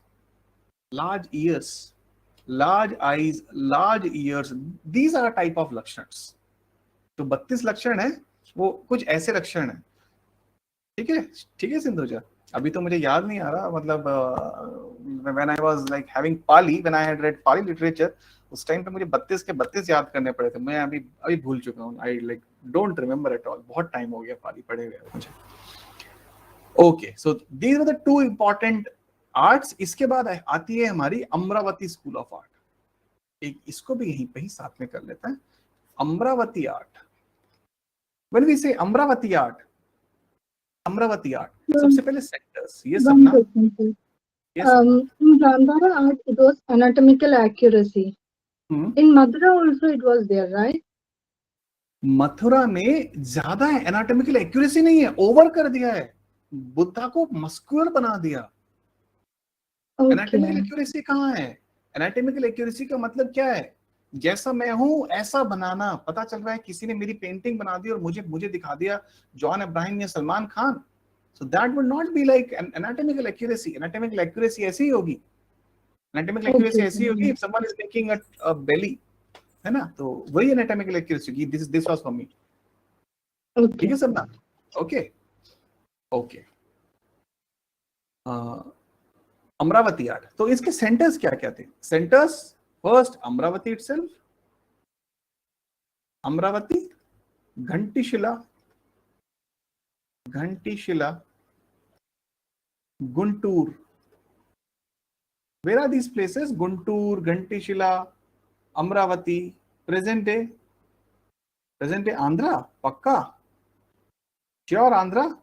large eyes, large ears. These are a type of lakshans. तो 32 लक्षण है, वो कुछ ऐसे लक्षण है, ठीक है सिंधुजा. अभी तो मुझे याद नहीं आ रहा, मतलब when I was like having Pali, when I had read Pali literature, उस टाइम पे मुझे 32 के 32 याद करने पड़े थे. मैं अभी भूल चुका हूँ. I like don't remember at all. बहुत टाइम हो गया पाली पढ़े हुए मुझे. Okay, so these were the two important arts. इसके बाद आती है हमारी अमरावती स्कूल ऑफ आर्ट. एक इसको भी यहीं पे ही साथ में कर लेते हैं. Amravati art. When we say Amravati art, सबसे पहले sectors. Yes, One Sapna? question, sir. Yes, Sapna? In Gandhara art, it was anatomical accuracy. In Mathura also it was there, right? Mathura में ज्यादा है, एनाटॉमिकल एक्यूरेसी नहीं है, ओवर कर दिया है, बुद्धा को मस्कुलर बना दिया. एनाटॉमिकल एक्यूरेसी कहाँ है? एनाटॉमिकल एक्यूरेसी का मतलब क्या है? जैसा मैं हूं ऐसा बनाना. पता चल रहा है किसी ने मेरी पेंटिंग बना दी और मुझे दिखा दिया जॉन अब्राहम या Salman Khan. So that would not be like an anatomical accuracy. Anatomical accuracy ऐसी ही होगी. Anatomical accuracy ऐसी होगी if someone is making a belly. है ना, तो वही anatomical accuracy, this was for me. ठीक Okay. है सब ना, ओके ओके। अमरावती आर्ट, तो इसके सेंटर्स क्या क्या थे? Centres first Amaravati itself, Amaravati, Ghantashila, Ghantashila, Guntur. Where are these places? Guntur, Ghantishila, Amravati, present day Andhra, Pakka, sure Andhra.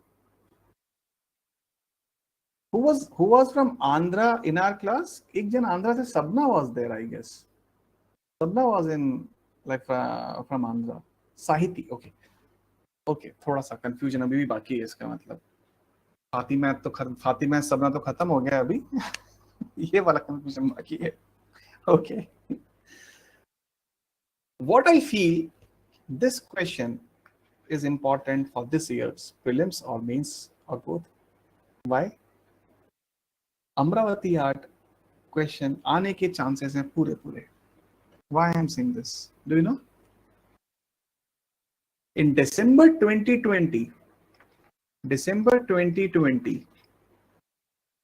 Who was from Andhra in our class? एक जन Andhra से Sabna was there, I guess. Sabna was in like from Andhra. Sahiti, okay, okay. थोड़ा सा confusion अभी भी बाकी है इसका मतलब। फातिमा सबना तो खत्म हो गया अभी। ये वाला confusion बाकी है, okay. What I feel, this question is important for this year's prelims or mains or both. Why? Amravati art question आने के chances हैं पूरे पूरे. Why I am saying this? Do you know? In December 2020,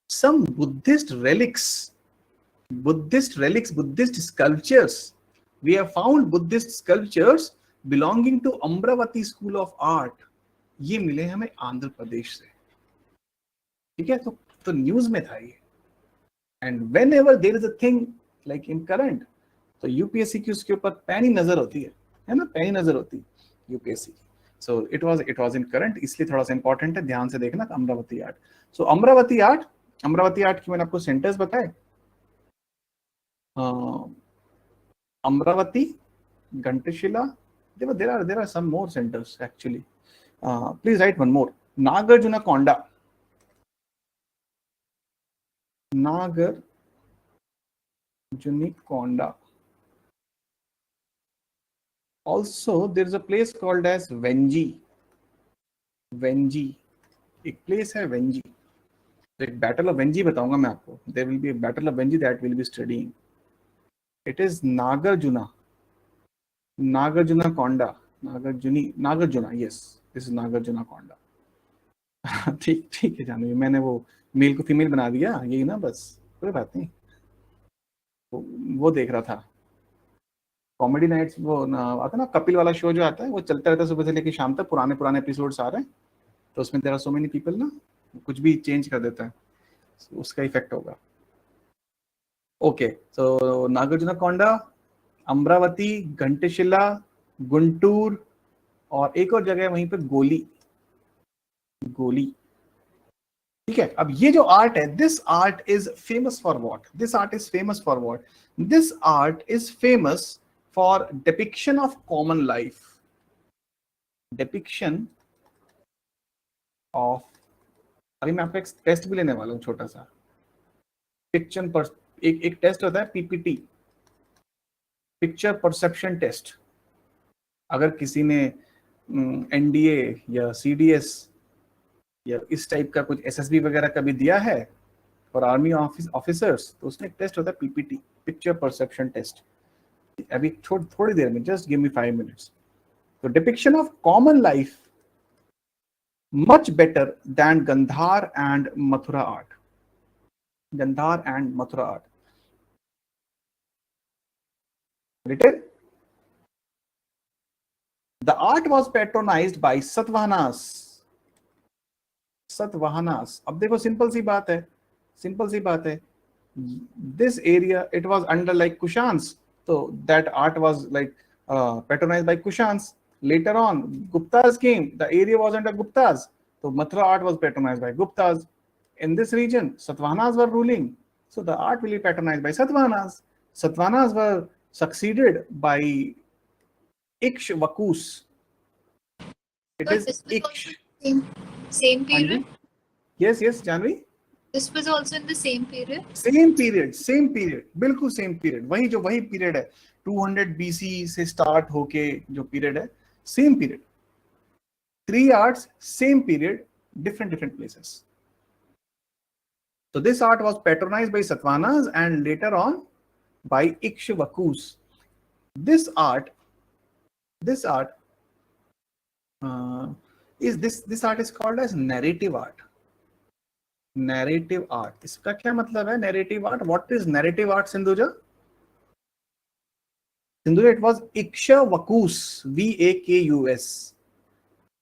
some Buddhist relics, Buddhist sculptures. We have found Buddhist sculptures belonging to Amravati School of Art. ये मिले हमें आंध्र प्रदेश से, ठीक है, तो न्यूज में था ये। And whenever there is a thing like in current, तो यूपीएससी की उसके ऊपर पैनी नजर होती है ना, पैनी नजर होती है यूपीएससी की। So it was in current, इसलिए थोड़ा सा इंपॉर्टेंट है, ध्यान से देखना। अमरावती आर्ट, सो अमरावती आर्ट की मैंने आपको सेंटर्स बताए, Amravati, घंटशिला, there are some more centers actually. Please write one more. Nagarjunakonda. Nagarjunakonda. Also, there is a place called as Venji. एक place है Venji. तो एक Battle of Venji बताऊंगा मैं आपको. There will be a Battle of Venji that we'll be studying. It is Nagarjuna. Nagarjunakonda. Nagarjuna. Yes, this is Nagarjunakonda. ठीक है जानवी, मैंने वो मेल को फीमेल बना दिया, यही ना, बस कोई बात नहीं। वो देख रहा था कॉमेडी नाइट्स, वो आता ना कपिल वाला शो जो आता है, वो चलता रहता है सुबह से लेकर शाम तक, पुराने एपिसोड्स आ रहे हैं, तो उसमें there are so many people ना, कुछ भी चेंज कर देता है, उसका इफेक्ट होगा। ओके, सो नागार्जुनकोंडा, अमरावती, घंटशिला, गुंटूर, और एक और जगह है वहीं पे गोली। ठीक है, अब ये जो आर्ट है, this art is famous for what? This art is famous for depiction of common life, depiction of, अभी मैं आपको एक टेस्ट भी लेने वाला हूं छोटा सा, पिक्चर पर एक टेस्ट होता है पीपीटी, पिक्चर परसेप्शन टेस्ट। अगर किसी ने एनडीए या सीडीएस या इस टाइप का कुछ एसएसबी वगैरह का भी दिया है फॉर आर्मी ऑफिसर्स, तो उसमें एक टेस्ट होता है पीपीटी, पिक्चर परसेप्शन टेस्ट। अभी थोड़ी देर में, जस्ट गिव मी 5 मिनट्स। तो depiction of common life much better than Gandhara and Mathura art. The art was patronized by Satavahanas. अब देखो सिंपल सी बात है, this area it was under like Kushans, so that art was like patronized by Kushans. Later on Guptas came, the area was under Guptas, so Mathura art was patronized by Guptas. In this region Satavahanas were ruling, so the art will be patronized by Satavahanas. Satavahanas were succeeded by Ikshvakus. It So is this was Iksh. also same period. Yes, Janvi. This was also in the same period. Same period, बिल्कुल same period. वही period है, 200 BC से start होके जो period है, same period. 3 arts, same period, different places. So this art was patronized by Satavahanas and later on by Ikshvakus. This art is called as narrative art. Narrative art. इसका क्या मतलब है narrative art? What is narrative art, Sindhuja? Sindhuja, it was Ikshvakus, Vakus.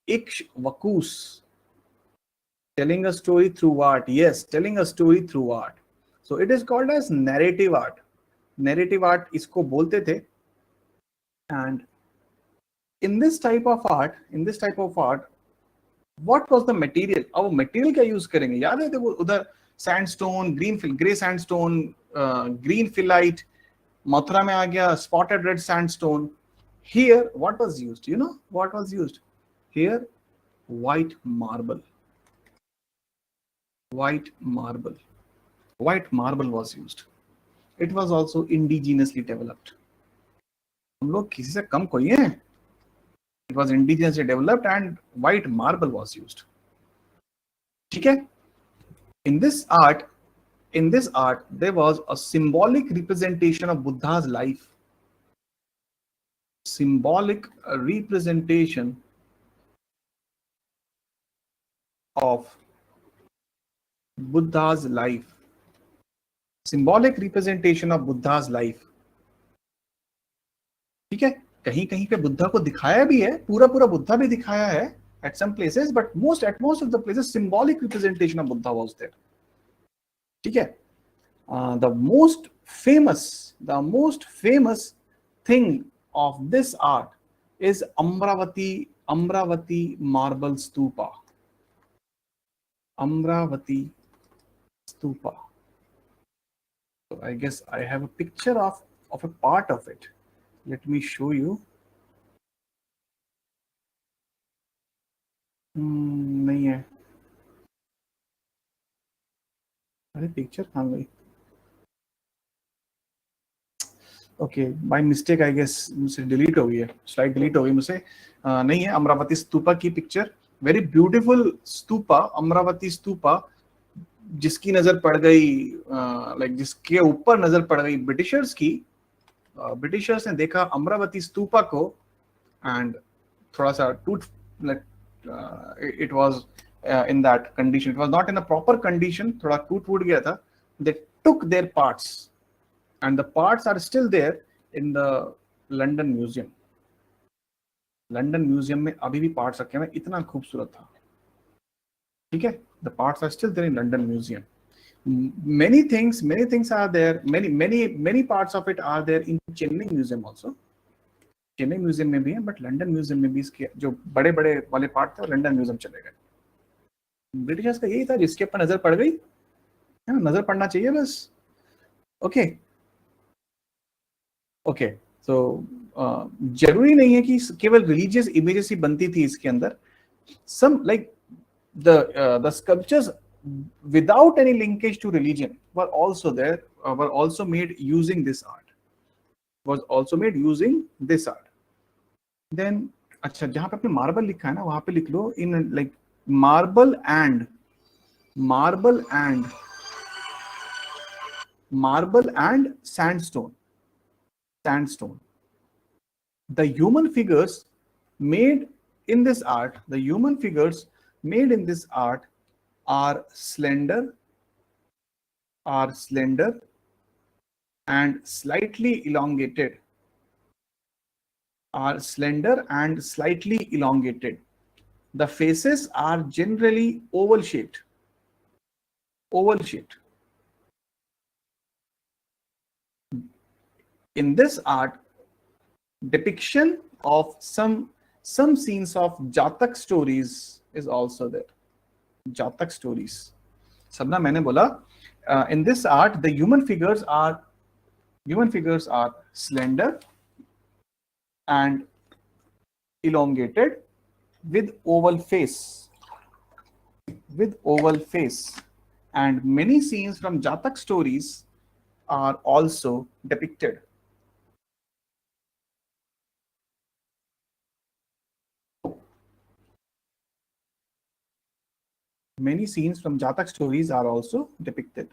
Ikshvakus. Telling a story through art. Yes, telling a story through art. So it is called as narrative art. Narrative art इसको बोलते थे. And in this type of art, what was the material? अब material क्या use करेंगे? याद है देखो उधर sandstone, grey sandstone, green phyllite. Mathura में आ गया spotted red sandstone. Here, what was used? You know what was used? Here, white marble. White marble was used. It was also indigenously developed. हम लोग किसी से कम कोई हैं? It was indigenously developed and white marble was used. ठीक है? In this art, there was a symbolic representation of Buddha's life. Symbolic representation of Buddha's life. Symbolic representation of Buddha's life. ठीक है? कहीं कहीं पे बुद्धा को दिखाया भी है, पूरा बुद्धा भी दिखाया है at some places, but at most of the places symbolic representation of Buddha was there. ठीक है? The most famous thing of this art is Amravati marble stupa. Amravati stupa. So I guess I have a picture of a part of it. Let me show you. नहीं है. अरे picture कहाँ गई? Okay, by mistake I guess मुझसे delete हो गई है, slide delete हो गई मुझसे. नहीं है. अमरावती स्तूपा की picture, very beautiful stupa, Amravati stupa, जिसकी नजर पड़ गई, लाइक जिसके ऊपर नजर पड़ गई ब्रिटिशर्स की. ब्रिटिशर्स ने देखा अमरावती स्तूपा को एंड थोड़ा सा टूट, like it was in that condition. It was not in a proper condition. थोड़ा टूट गया था. They took their parts, and the parts are still there in the London Museum. London Museum में अभी भी parts रखे हैं. इतना खूबसूरत था. ठीक है? The parts are still there in London Museum. Many things are there. Many parts of it are there in Chennai Museum also. Chennai museum में भी है, बट लंदन म्यूजियम में भी इसके जो बड़े वाले पार्ट थे लंदन म्यूजियम चले गए. ब्रिटिशर्स का यही था, जिसके ऊपर नजर पड़ गई है ना, नजर पड़ना चाहिए बस. ओके, सो जरूरी नहीं है कि केवल रिलीजियस इमेजेस ही बनती थी इसके अंदर. Some like the sculptures without any linkage to religion were also there, were also made using this art. Then अच्छा, जहां पे आपने मार्बल लिखा है ना, वहां पे लिख लो in like marble and sandstone. The human figures made in this art are slender and slightly elongated. The faces are generally oval shaped. In this art, depiction of some scenes of Jatak stories is also there. Jatak stories. Sabna, मैंने बोला, in this art, the human figures are slender and elongated with oval face. And many scenes from Jatak stories are also depicted. Many scenes from Jatak stories are also depicted.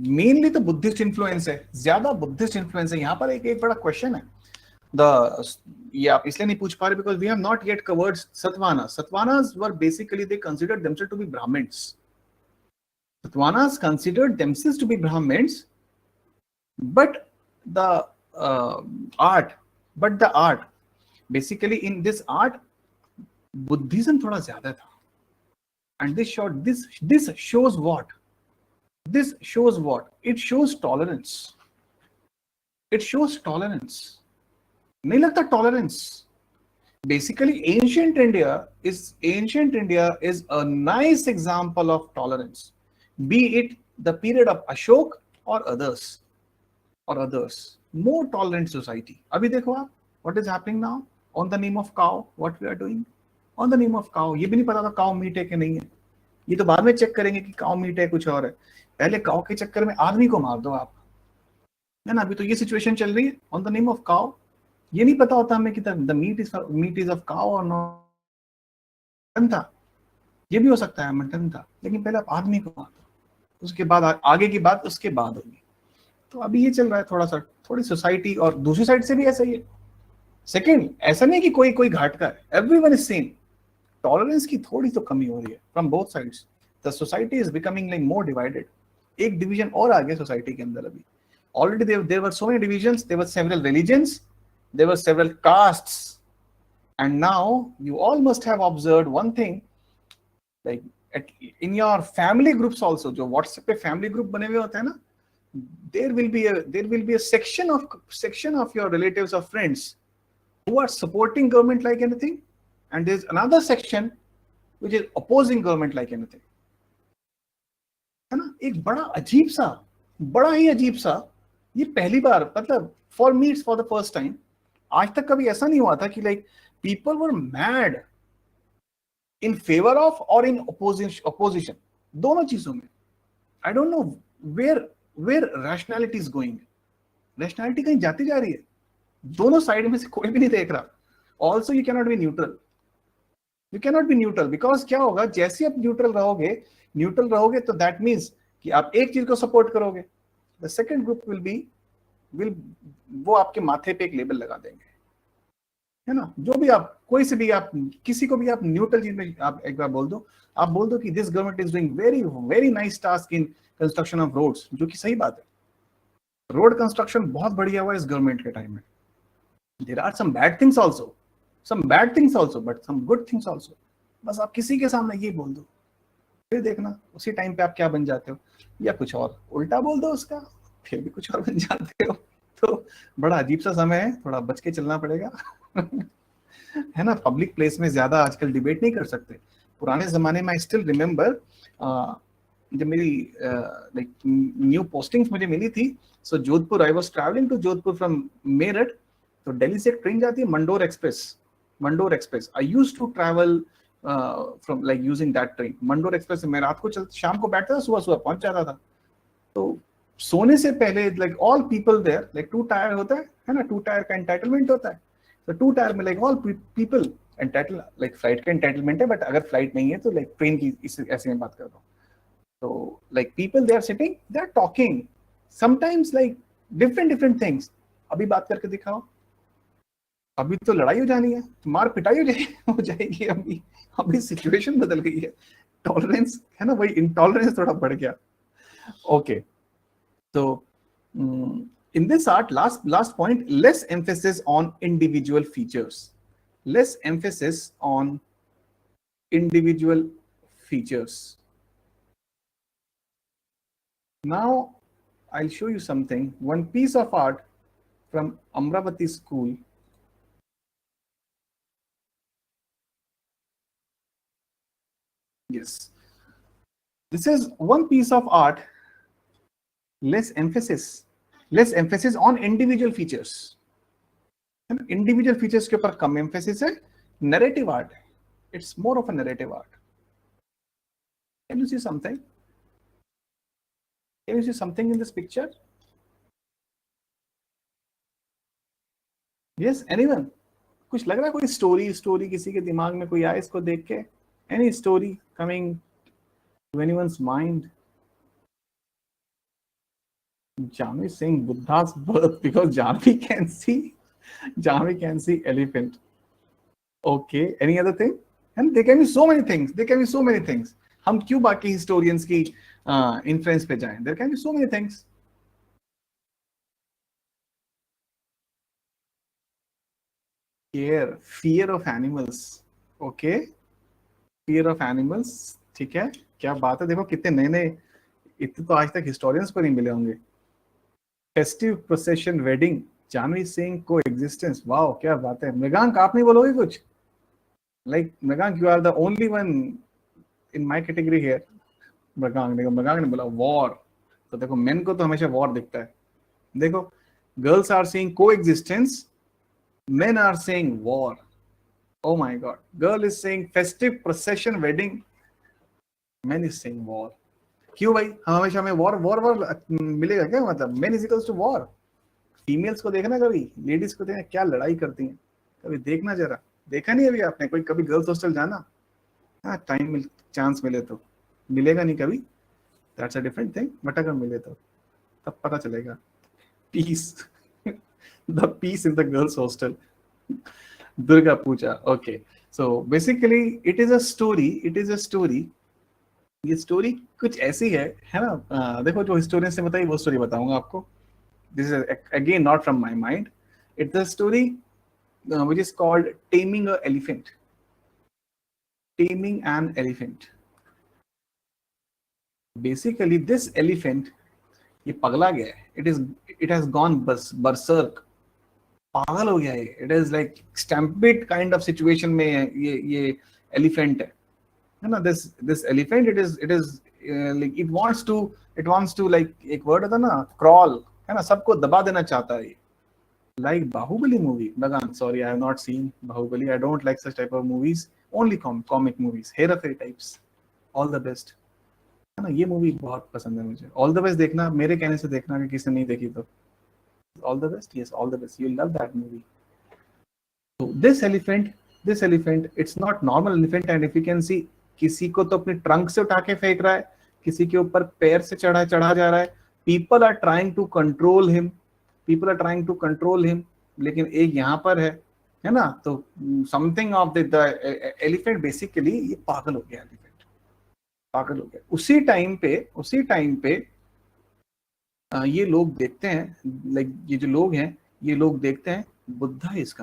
Mainly तो Buddhist influence है, ज्यादा Buddhist influence है। यहाँ पर एक बड़ा question है, ये आप इसलिए नहीं पूछ पा रहे because we have not yet covered Satvana. Satvanas were basically, they considered themselves to be Brahmins. Satvanas considered themselves to be Brahmins, but the art, basically in this art, Buddhism थोड़ा ज्यादा था. And this shows what? This shows what? It shows tolerance. It shows tolerance. नहीं लगता tolerance? Basically, ancient India is a nice example of tolerance, be it the period of Ashok or others. More tolerant society. अभी देखो आप, what is happening now on the name of cow? What we are doing on the name of cow? ये भी नहीं पता था cow meat है कि नहीं है. ये तो बाद में चेक करेंगे कि cow meat है कुछ और है. पहले cow के चक्कर में आदमी को मार दो आप, है ना. अभी तो ये सिचुएशन चल रही है on the name of cow. ये नहीं पता होता हमें कि the meat is of cow or not. Mutton था, ये भी हो सकता है मटन था, लेकिन पहले आप आदमी को मार दो, उसके बाद आगे की बात उसके बाद होगी. तो अभी ये चल रहा है थोड़ी सोसाइटी. और दूसरी साइड से भी ऐसा ही है. सेकंड, ऐसा नहीं कि कोई घाट का है, एवरीवन इज सेम. टॉलरेंस की थोड़ी तो कमी हो रही है from both sides. The society is becoming like more divided. एक डिवीजन और आ गया सोसाइटी के अंदर. अभी already there were so many divisions, there were several religions, there were several castes, and now you all must have observed one thing, like in your family groups also. जो WhatsApp पे family group बने हुए होते हैं ना, there will be a section of your relatives or friends who are supporting government like anything, and there's another section which is opposing government like anything, है ना. एक बड़ा ही अजीब सा ये पहली बार, मतलब for me it's for the first time. आज तक कभी ऐसा नहीं हुआ था कि like people were mad in favor of or in opposition, दोनों चीजों में. I don't know where rationality is going. Rationality कहीं जाती जा रही है. दोनों साइड में से कोई भी नहीं देख रहा. Also you cannot be neutral. You cannot be neutral because क्या होगा, जैसे आप न्यूट्रल रहोगे तो that means कि आप एक चीज को सपोर्ट करोगे. The second group will वो आपके माथे पे एक लेबल लगा देंगे, है ना. जो भी आप कोई से भी आप किसी को भी आप न्यूट्रल चीज में आप एक बार बोल दो कि this government is doing very nice task in construction of roads, जो कि सही बात है. रोड कंस्ट्रक्शन बहुत बढ़िया हुआ इस गवर्नमेंट के टाइम में. There are some bad things also but some good things also. बस आप किसी के सामने ये बोल दो, फिर देखना उसी टाइम पे आप क्या बन जाते हो, या कुछ और उल्टा बोल दो उसका, फिर भी कुछ और बन जाते हो. तो बड़ा अजीब सा समय है, थोड़ा बच के चलना पड़ेगा. है ना. पब्लिक प्लेस में ज्यादा आजकल डिबेट नहीं कर सकते. पुराने जमाने में आई स्टिल रिमेम्बर, जब मेरी लाइक न्यू पोस्टिंग्स मुझे मिली थी, so Jodhpur, I was travelling to Jodhpur from Meerut. तो दिल्ली से एक ट्रेन जाती है Mandore express. I used to travel from like using that train. Mandore express मैं रात को शाम को बैठता था, सुबह पहुंच जाता था. तो सोने से पहले like all people there, like 2 tier होता है ना, 2 टायर का एंटाइटलमेंट होता है. तो 2 टायर में like all people entitle, like flight का एंटाइटलमेंट है, बट अगर फ्लाइट नहीं है तो लाइक ट्रेन की ऐसे में बात कर रहा हूँ. So like people, they are sitting, they are talking, sometimes like different things. अभी बात करके दिखाओ, अभी तो लड़ाई हो जानी है, तो मार पिटाई हो जाएगी. अभी सिचुएशन बदल गई है. टॉलरेंस है ना, वही इंटॉलरेंस थोड़ा बढ़ गया. ओके, तो in this art, last point, less emphasis on individual features. Less emphasis on individual features. Now I'll show you something, one piece of art from Amravati school. Yes, this is one piece of art. Less emphasis on individual features. Individual features के ऊपर कम emphasis है. Narrative art, it's more of a narrative art. Can you see something? Can you see something in this picture? Yes, anyone? कुछ लग रहा है, कोई story किसी के दिमाग में कोई आए इसको देख के? Any story coming to anyone's mind? Janvi saying Buddha's birth because Janvi can see elephant. Okay, any other thing? And there can be so many things. हम क्यों बाकी historians की influence पे जाएं? There can be so many things. Fear of animals. Okay, fear of animals. ठीक है, क्या बात है, देखो कितने नए इतने तो आज तक historians को नहीं मिले होंगे. Festive procession wedding. Janvi saying coexistence. Wow, क्या बात है. मृगांक आप नहीं बोलोगे कुछ? Like Mrigank, you are the only one in my category here. Mrigank ने बोला war. तो देखो men को तो हमेशा war दिखता है. देखो girls are saying coexistence, men are saying war. Oh my god. Girl is saying festive procession wedding, men is saying war. क्यों भाई, हम हमेशा हमें war मिलेगा क्या? मतलब men is equals to war. Females को देखना, कभी लेडीज को देखना क्या लड़ाई करती हैं, कभी देखना जरा. देखा नहीं अभी आपने कोई कभी गर्ल्स हॉस्टल जाना? हाँ, टाइम चांस मिले तो. मिलेगा नहीं कभी, that's a different thing, but अगर मिले तो तब पता चलेगा. Peace, the peace in the girls hostel. Durga Puja. Okay, so basically it is a story. ये स्टोरी कुछ ऐसी है ना. देखो जो हिस्टोरियन से बताई वो स्टोरी बताऊंगा आपको. This is again not from my mind. It's a story which is called Taming an Elephant. Taming an Elephant. Basically, this elephant, ये पगला गया है. It has gone berserk. पागल हो गया है. It is like stampede kind of situation में ये elephant है ना. This elephant, it is like it wants to like एक word होता ना, crawl है ना, सबको दबा देना चाहता है. Like Bahubali movie. Nagan, sorry, I have not seen Bahubali. I don't like such type of movies. Only comic movies, Hera Pheri types. All the best. है ना, ये मूवी बहुत पसंद है मुझे. All the best देखना, मेरे कहने से देखना, कि किसी ने नहीं देखी तो. All the best, yes, all the best. You'll love that movie. So this elephant, it's not normal elephant, and if you can see, किसी को तो अपने ट्रंक से उठा के फेंक रहा है, किसी के ऊपर पैर से चढ़ा जा रहा है. People are trying to control him. लेकिन एक यहाँ पर है ना. तो something of the elephant basically ये पागल हो गया. उसी टाइम पे ये लोग देखते हैं, लाइक ये जो लोग हैं, ये लोग देखते हैं Buddha is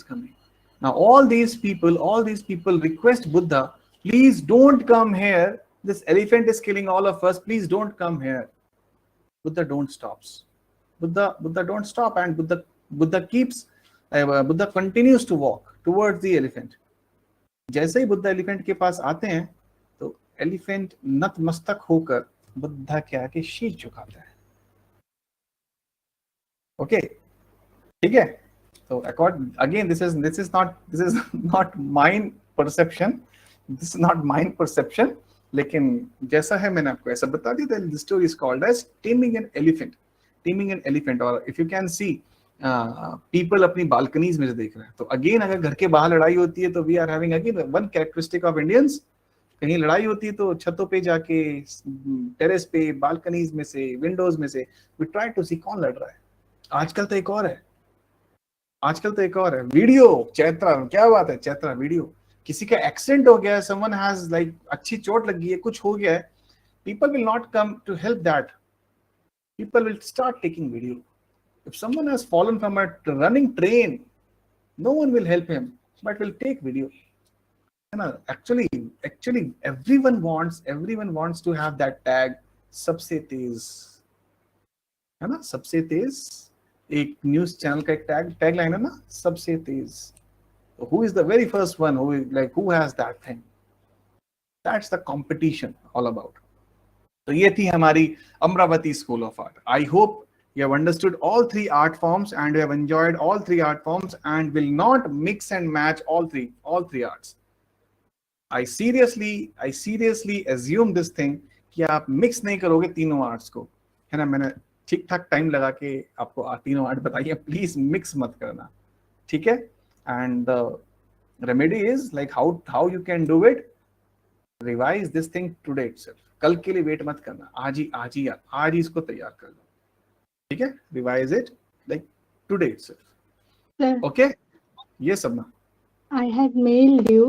coming. Now all these people request Buddha, please don't come here. This elephant is killing all of us. Please don't come here. Buddha don't stops. Buddha don't stop, and Buddha continues to walk towards the elephant. जैसे ही Buddha elephant के पास आते हैं तो elephant नतमस्तक होकर बुद्धा के आगे शीश झुकाता है. ओके, ठीक है. तो again, this is not mine perception. This is not mine perception. लेकिन जैसा है मैंने आपको ऐसा बता दिया. The story is called as taming an elephant. और if you can see, people अपनी बालकनीज में से देख रहे हैं. तो अगेन अगर घर के बाहर लड़ाई होती है तो we are having again one characteristic of Indians. कहीं लड़ाई होती है तो छतों पे जाके, टेरेस पे, बालकनीज में से, विंडोज में से we try to see कौन लड़ रहा है. आजकल तो एक और है वीडियो. चैत्रा, क्या बात है, चैत्रा वीडियो. किसी का एक्सीडेंट हो गया है, someone has like अच्छी चोट लगी है, कुछ हो गया है, people will not come to help that. People will start taking video. If someone has fallen from a running train, no one will help him, but will take video. Actually, everyone wants to have that tag. सबसे तेज, है ना, सबसे तेज. एक news channel का एक tagline है ना, सबसे तेज. Who is the very first one who has that thing? That's the competition all about. तो ये थी हमारी Amravati school of art. I hope you have understood all three art forms and you have enjoyed all three art forms and will not mix and match all three arts. I seriously assume this thing कि आप mix नहीं करोगे तीनों arts को, है ना. मैंने ठीक ठाक टाइम लगा के आपको तीनों आर्ट बताइए. प्लीज मिक्स मत करना, ठीक है. And the remedy is like how you can do it. Revise this thing today itself. कल के लिए वेट मत करना, आज ही यार, आज ही इसको तैयार कर लो, ठीक है? Revise it like today itself. Sir, Okay? Yes, Sabna. I had mailed you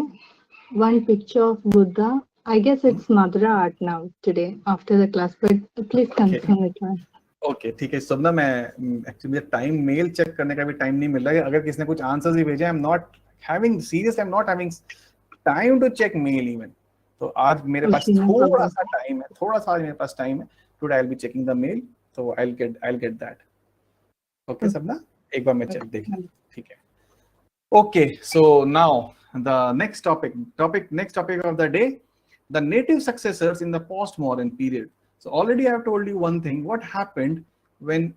one picture of Buddha. I guess it's Madura art now today after the class, but please confirm it. Okay ठीक है सबना, मैं actually मुझे time mail check करने का भी time नहीं मिल रहा है. अगर किसी ने कुछ आंसर्स ही भेजे, I am not having time to check mail even. तो आज मेरे पास थोड़ा सा टाइम है, मेरे पास टाइम है. Today I will be checking the mail, so I'll get that. Okay सबना, एक बार मैं चेक देख लूं, ठीक है? Okay, so now the next topic of the day, the native successors in the post-modern period. So already I have told you one thing. What happened when,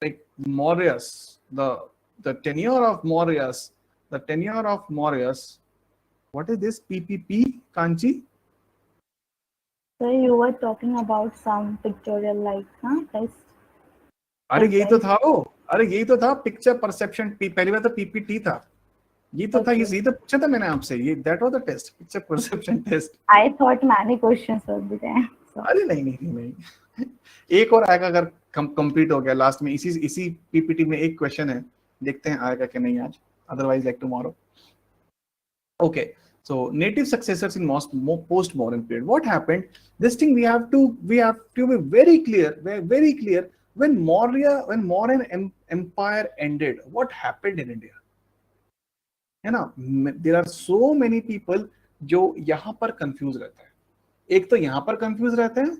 like, Mauryas, the tenure of Mauryas, what is this PPP, Kanchi? So you were talking about some pictorial test. अरे यही तो था वो, यही तो था picture perception. पहली बार तो पीपीटी था, ये तो था, ये तो पूछा था मैंने आपसे, ये that was the test, picture perception test. I thought many questions would be there. So. अरे नहीं, एक और आएगा अगर कंप्लीट हो गया लास्ट में. इसी पीपीटी में एक क्वेश्चन है, देखते हैं आएगा कि नहीं आज, otherwise like tomorrow. Okay, so native successors in post modern period. What happened? This thing we have to be very clear. When Mauryan Empire ended, what happened in India? है ना? There are so many people जो यहाँ पर confuse रहते हैं. एक तो यहाँ पर कंफ्यूज रहते हैं,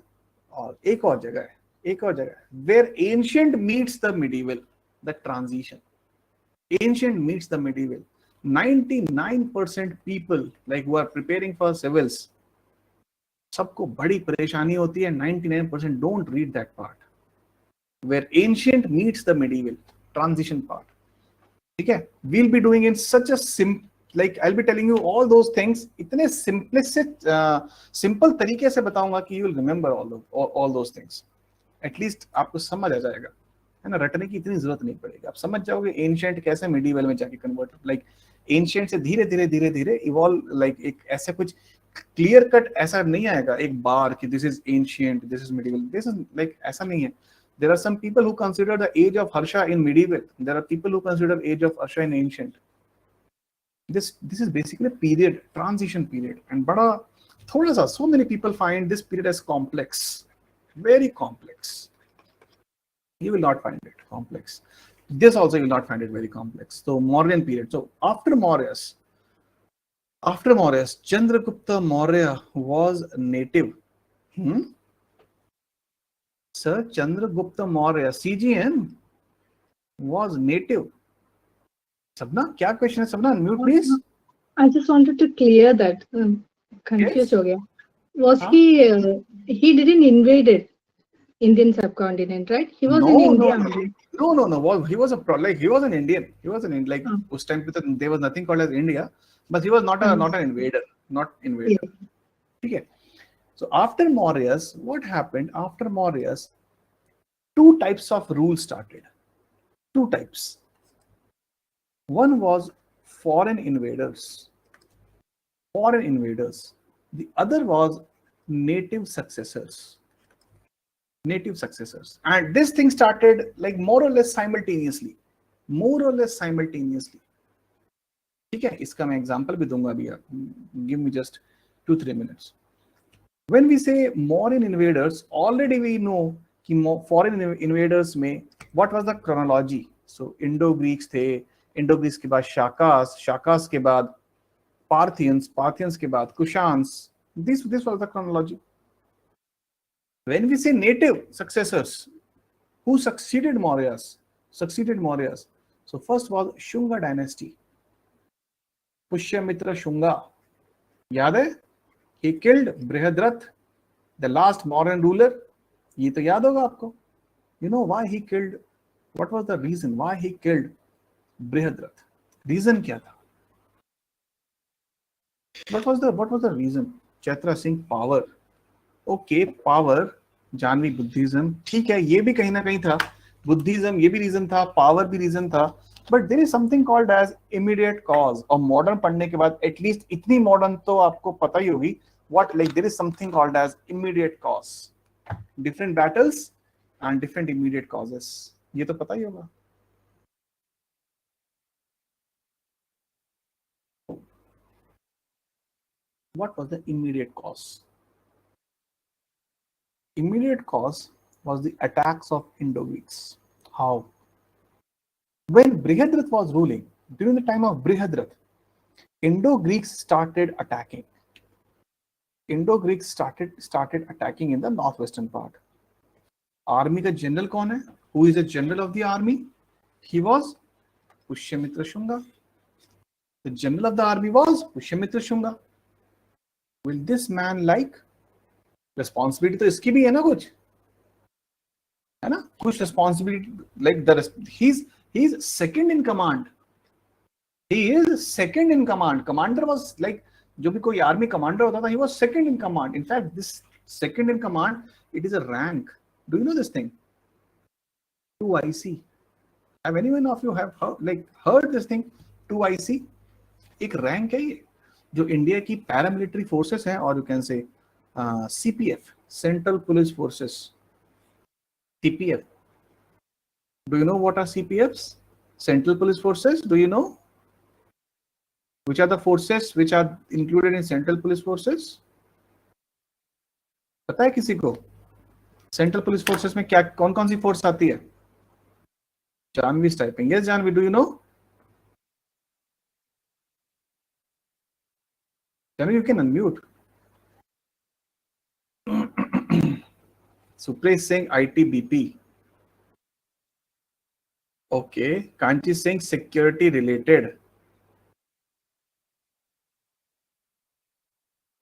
और एक और जगह है where ancient meets the medieval, the transition. Ancient meets the medieval. 99% people like who are preparing for civils, सबको बड़ी परेशानी होती है. 99% don't read that part where ancient meets the medieval, transition part. ठीक है? We'll be doing in such a like I'll be telling you all those things इतने simple तरीके से बताऊंगा कि you will remember all those things. At least आपको समझ आ जाएगा, है ना? रटने की इतनी जरूरत नहीं पड़ेगी, आप समझ जाओगे एंशिएंट कैसे मिडीवल में जाके कन्वर्ट, लाइक एंशिएंट से धीरे-धीरे इवॉल्व, लाइक एक ऐसा कुछ क्लियर कट ऐसा नहीं आएगा एक बार कि this is ancient, this is medieval, this is like ऐसा नहीं है. There are some people who consider the age of Harsha in medieval. There are people who consider age of Harsha in ancient. This is basically a period, transition period, and बड़ा थोड़ा सा, so many people find this period as complex, very complex. You will not find it complex. This also you will not find it very complex. So Mauryan period. So after Mauryas, Chandragupta Maurya was native. Sir, Chandragupta Maurya, CGN, was native. Sabna, क्या question है Sabna? Unmute please. I just wanted to clear that. Confused हो गया. Was he didn't invaded Indian subcontinent, right? He was in India. No. He was he was an Indian. He was like उस time पे तो there was nothing called as India, but he was not an invader, ठीक है? So after Mauryas, what happened? After Mauryas, two types of rules started. Two types. One was foreign invaders. The other was native successors. And this thing started like more or less simultaneously. ठीक है? इसका मैं example भी दूंगा अभी. Give me just 2-3 minutes. When we say Mauryan invaders, already we know कि foreign invaders में what was the chronology? So Indo-Greeks थे, Indo-Greeks के बाद Shakas के बाद Parthians के बाद Kushans. This was the chronology. When we say native successors, who succeeded Mauryas? So first was Shunga dynasty. Pushyamitra Shunga. याद है? He killed Brihadrath, the last Mauryan ruler. ये तो याद होगा आपको. You know why he killed? What was the reason why he killed Brihadrath? Reason क्या था? What was the reason? Chaitra Singh, power. Okay, power. Janvi Buddhism, ठीक है, ये भी कहीं ना कहीं था. बुद्धिज्म ये भी रीजन था, पावर भी रीजन था. But there is something called as immediate cause. और मॉडर्न पढ़ने के बाद एटलीस्ट इतनी मॉडर्न तो आपको पता ही होगी, what, like there is something called as immediate cause, different battles and different immediate causes. ये तो पता ही होगा. What was the immediate cause? Immediate cause was the attacks of Indo-Greeks. How? When Brihadrath was ruling, during the time of Brihadrath, Indo-Greeks started attacking. Indo-Greeks started attacking in the northwestern part. Army का general कौन है? Who is the general of the army? He was Pushyamitra Shunga. The general of the army was Pushyamitra Shunga. Will this man like responsibility? तो इसकी भी है ना कुछ, है ना? कुछ responsibility, like he's second in command. He is second in command. Commander was like, जो भी कोई army commander होता था, he was second in command. In fact, this second in command, it is a rank. Do you know this thing? 2IC. Have anyone of you have heard this thing? 2IC. एक rank है ये, जो India की paramilitary forces हैं, और you can say CPF, Central Police Forces. CPF. Do you know what are CPFs? Central Police Forces. Do you know? Which are the forces which are included in Central Police Forces? पता है किसी को? Central Police Forces में क्या कौन सी force आती है? Janvi is typing. Yes, Janvi, do you know? Janvi, you can unmute. Supre is saying ITBP. Okay. Kanchi is saying security related.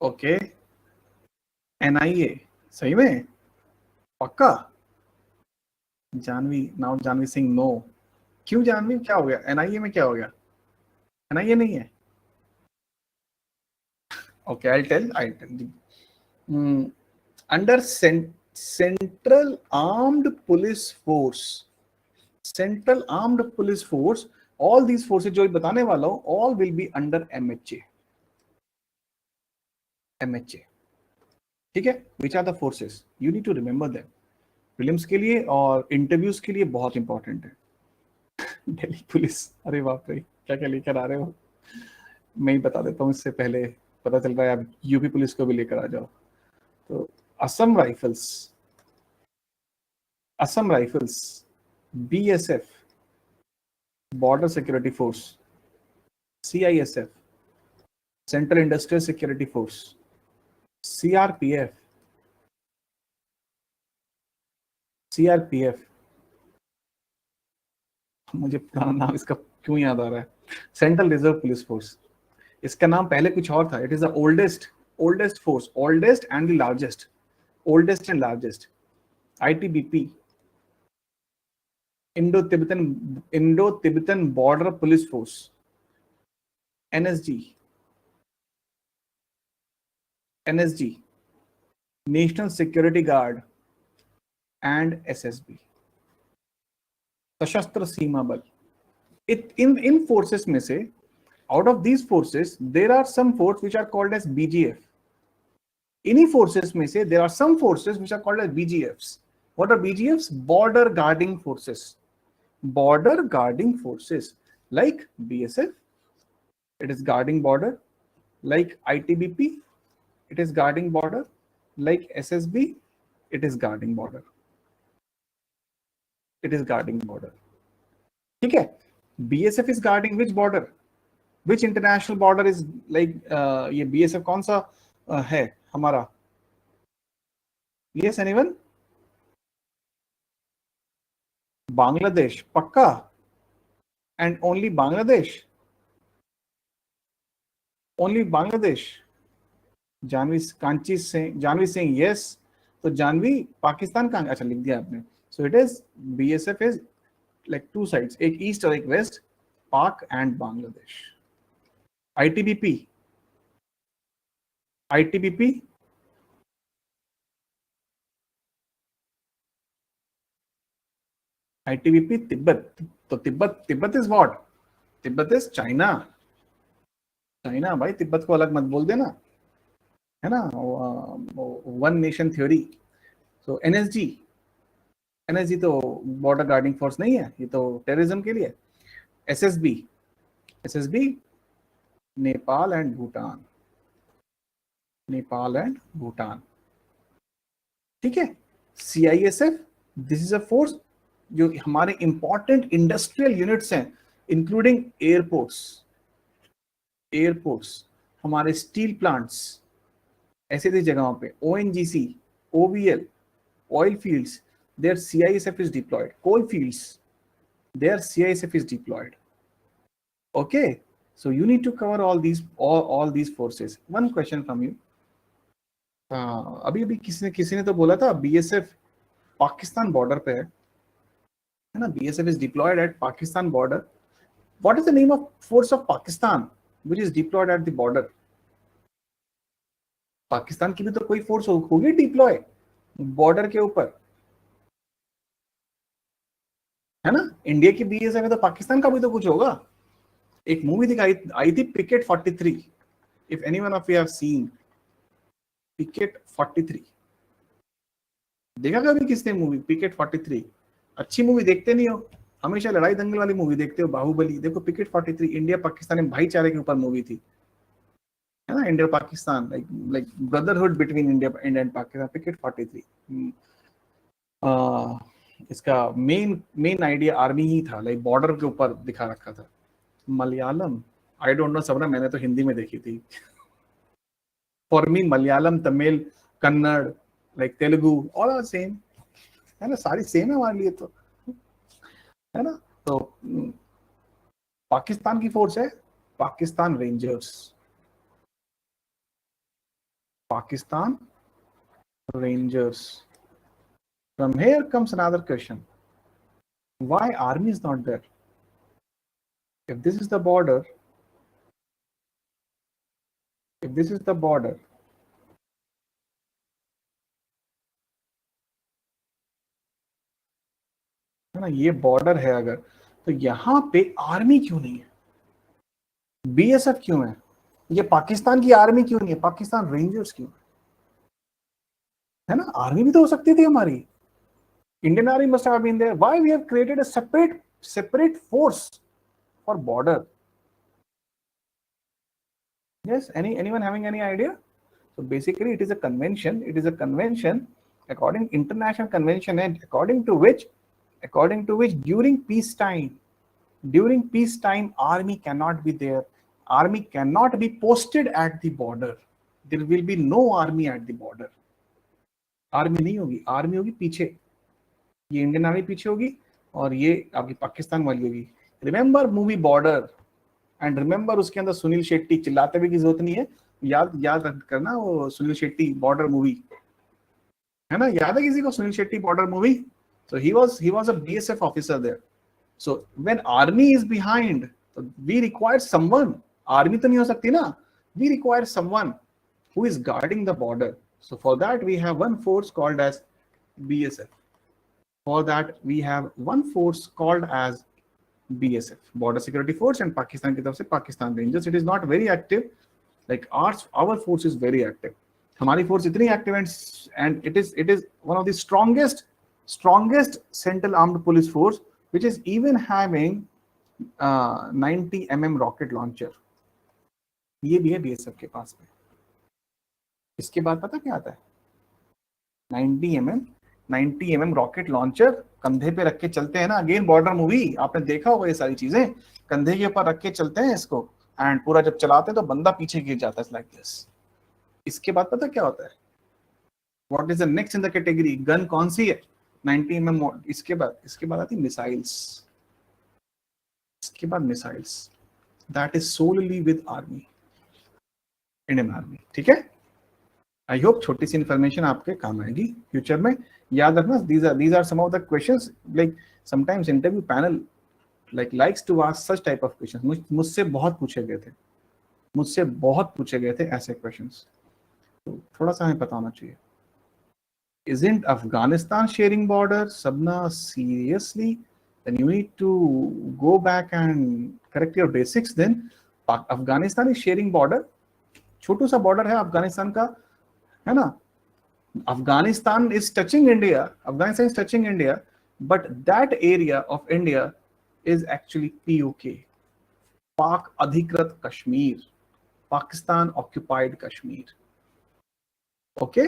Okay. NIA. सही में? पक्का? Janvi, now Janvi saying no. क्यों जानवी, क्या हो गया? NIA में क्या हो गया? NIA नहीं है. Okay, I'll tell. Under Central Armed Police Force. Central Armed Police Force, all these forces जो बताने वाला हूँ, all will be under MHA. MHA. ठीक है? Which are the forces? You need to remember them. Prelims के लिए और interviews के लिए बहुत important है. दिल्ली पुलिस, अरे बाप रे, क्या लेकर आ रहे हो? मैं ही बता देता हूँ, इससे पहले पता चल रहा है आप यूपी पुलिस को भी लेकर आ जाओ. तो Assam rifles, BSF, border security force, CISF, central industrial security force, CRPF, मुझे पुराना नाम इसका क्यों याद आ रहा है, सेंट्रल रिजर्व पुलिस फोर्स. इसका नाम पहले कुछ और था. It is the oldest force, oldest and largest. ITBP, Indo-Tibetan border police force. NSG, national security guard and SSB, सशस्त्र सीमा बल. इन फोर्सेस में से, out of these forces, there are some forces which are called as BGF. इन्हीं forces में से there are some forces which are called as BGFs. What are BGFs? Border guarding forces. Like BSF, it is guarding border. Like ITBP, it is guarding border. Like SSB, it is guarding border. ठीक है? BSF is guarding which border? Which international border is like ये BSF कौन सा है हमारा? Yes, anyone? Bangladesh, पक्का? And only Bangladesh? Janvi saying yes. तो जानवी पाकिस्तान का, अच्छा लिख दिया आपने. So it is, BSF is like two sides, एक east और एक west, Pak and Bangladesh. ITBP Tibet. तो Tibet is what? Tibet is China भाई. तिब्बत को अलग मत बोल देना. है ना, वन नेशन थ्योरी. सो एनएसजी तो बॉर्डर गार्डिंग फोर्स नहीं है, ये तो टेररिज्म के लिए. SSB Nepal and Bhutan. ठीक है. CISF, this is a force जो हमारे इंपॉर्टेंट इंडस्ट्रियल यूनिट्स हैं, इंक्लूडिंग एयरपोर्ट्स, हमारे स्टील प्लांट्स, ऐसे ऐसी जगहों पे. ONGC, OVL, oil fields, their CISF is deployed. Coal fields, their CISF is deployed. Okay, so you need to cover all these forces. One question from you. अभी किसी ने तो बोला था बीएसएफ पाकिस्तान बॉर्डर पे है ना. BSF is deployed at Pakistan border. What is the name of force of Pakistan which is deployed at the border? Pakistan की भी तो कोई फोर्स होगी डिप्लॉय बॉर्डर के ऊपर, है ना. इंडिया की बीएसएफ है तो पाकिस्तान का भी तो कुछ होगा. एक मूवी दिखाई आई थी Picket 43. If anyone of you have seen Picket 43, देखा कभी किसने मूवी पिकेट 43? अच्छी मूवी देखते नहीं हो, हमेशा लड़ाई दंगल वाली मूवी देखते हो. बाहुबली देखो, पिकेट 43 इंडिया पाकिस्तान में भाईचारे के ऊपर मूवी थी, है ना. India Pakistan like brotherhood between India and Pakistan. Picket 43 इसका मेन आइडिया आर्मी ही था, लाइक बॉर्डर के ऊपर दिखा रखा था. मलयालम, आई डोंट नो सबना, मैंने तो हिंदी में देखी थी. For me Malayalam, Tamil, Kannada, like Telugu, all are same, है ना. सारी सेम है हमारे लिए तो, है ना. तो पाकिस्तान की फोर्स है Pakistan rangers. From here comes another question. Why army is not there? If this is the border, है ना, ये बॉर्डर है अगर, तो यहाँ पे आर्मी क्यों नहीं है? बीएसएफ क्यों है? ये पाकिस्तान की आर्मी क्यों नहीं है? पाकिस्तान रेंजर्स क्यों है ना. आर्मी भी तो हो सकती थी हमारी. Indian Army must have been there. Why we have created a separate force for border? Yes, anyone having any idea? So basically, it is a convention. It is a convention, according international convention, and according to which during peacetime, army cannot be there. Army cannot be posted at the border. There will be no army at the border. Army नहीं होगी, army होगी पीछे. ये Indian army पीछे होगी और ये आपकी पाकिस्तान वाली होगी. Remember movie border, and remember उसके अंदर सुनील शेट्टी. चिल्लाते भी की जरूरत नहीं है, याद करना वो सुनील शेट्टी बॉर्डर मूवी, है ना. याद है किसी को Sunil Shetty border movie? So he was a BSF officer there. So when army is behind, so we require someone. Army तो नहीं हो सकती ना. We require someone who is guarding the border. So for that we have one force called as BSF. Border Security Force, and Pakistan की तरफ से Pakistan Rangers. It is not very active. Like our force is very active. हमारी force इतनी active and it is one of the strongest Central Armed Police Force, which is even having 90 mm rocket launcher. ये भी है BSF के पास में. इसके बाद पता क्या आता है? 90 mm रॉकेट लॉन्चर कंधे पे रख के चलते हैं ना. अगेन बॉर्डर मूवी आपने देखा होगा, ये सारी चीजें कंधे के ऊपर रख के चलते हैं इसको, एंड पूरा जब चलाते हैं तो बंदा पीछे गिर जाता है लाइक दिस. इसके बाद पता क्या होता है? What is the next in the category? Gun कौन सी है? 90 mm. इसके बाद आती मिसाइल्स. इसके बाद missiles, that is solely with army, Indian army. ठीक है, आई होप छोटी सी इन्फॉर्मेशन आपके काम आएगी फ्यूचर में. याद रखना, these are some of the questions, like sometimes interview panel likes to ask such type of questions. मुझसे बहुत पूछे गए थे ऐसे questions. तो थोड़ा सा हमें पता होना चाहिए. Isn't Afghanistan sharing border? Sabna, seriously? Then you need to go back and correct your basics. Then Afghanistan is sharing border. छोटू सा बॉर्डर है अफगानिस्तान का है ना. Afghanistan is touching India. Afghanistan is touching India, but that area of India is actually POK, Pak Adhikrat Kashmir, Pakistan occupied Kashmir. Okay,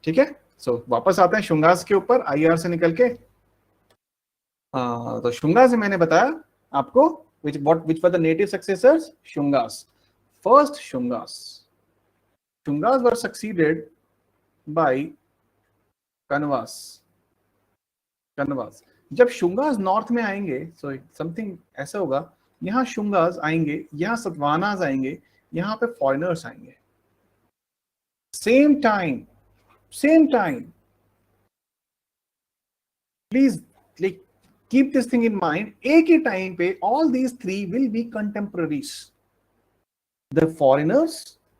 ठीक है. सो वापस आते हैं शुंगास के ऊपर, आईआर से निकल के. तो शुंगा से मैंने बताया आपको which were the native successors. Shungas. First Shungas were succeeded by Kanvas. जब शुंगास नॉर्थ में आएंगे, सो समथिंग ऐसा होगा, यहाँ शुंगास आएंगे, यहाँ सतवानास आएंगे, यहाँ पे फॉरेनर्स आएंगे. Same time. Please like keep this thing in mind. एक ही टाइम पे all these three will be contemporaries. The foreigners,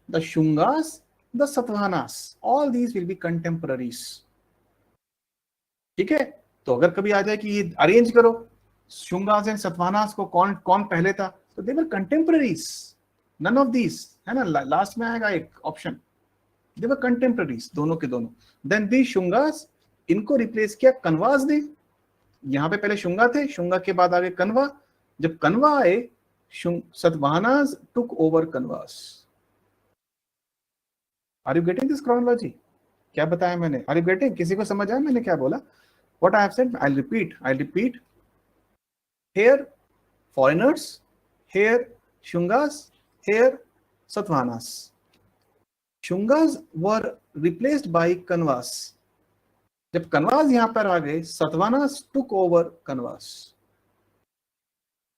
the Shungas, the Satavahanas, all these will be contemporaries. ठीक है. तो अगर कभी आ जाए कि ये अरेंज करो शुंगास एंड सतवाहनास को, कौन पहले था, तो दे वर कंटेम्पररीज. नन ऑफ दीज, है ना, लास्ट में आएगा एक ऑप्शन. दे वर कंटेम्पररीज, दोनों के दोनों. देन दी शुंगास, इनको रिप्लेस किया कनवास ने. यहाँ पे पहले शुंगा थे, शुंगा के बाद आगे कनवा. जब कनवा आए, Satavahanas took over Kanvas. Are you getting this chronology? क्या बताया मैंने? Are you getting? किसी को समझ आया मैंने क्या बोला? What I have said, I'll repeat. Here foreigners, here Shungas, here Satavahanas. Shungas were replaced by Kanvas. जब कनवास यहां पर आ गए, सतवानास टुक ओवर कनवास.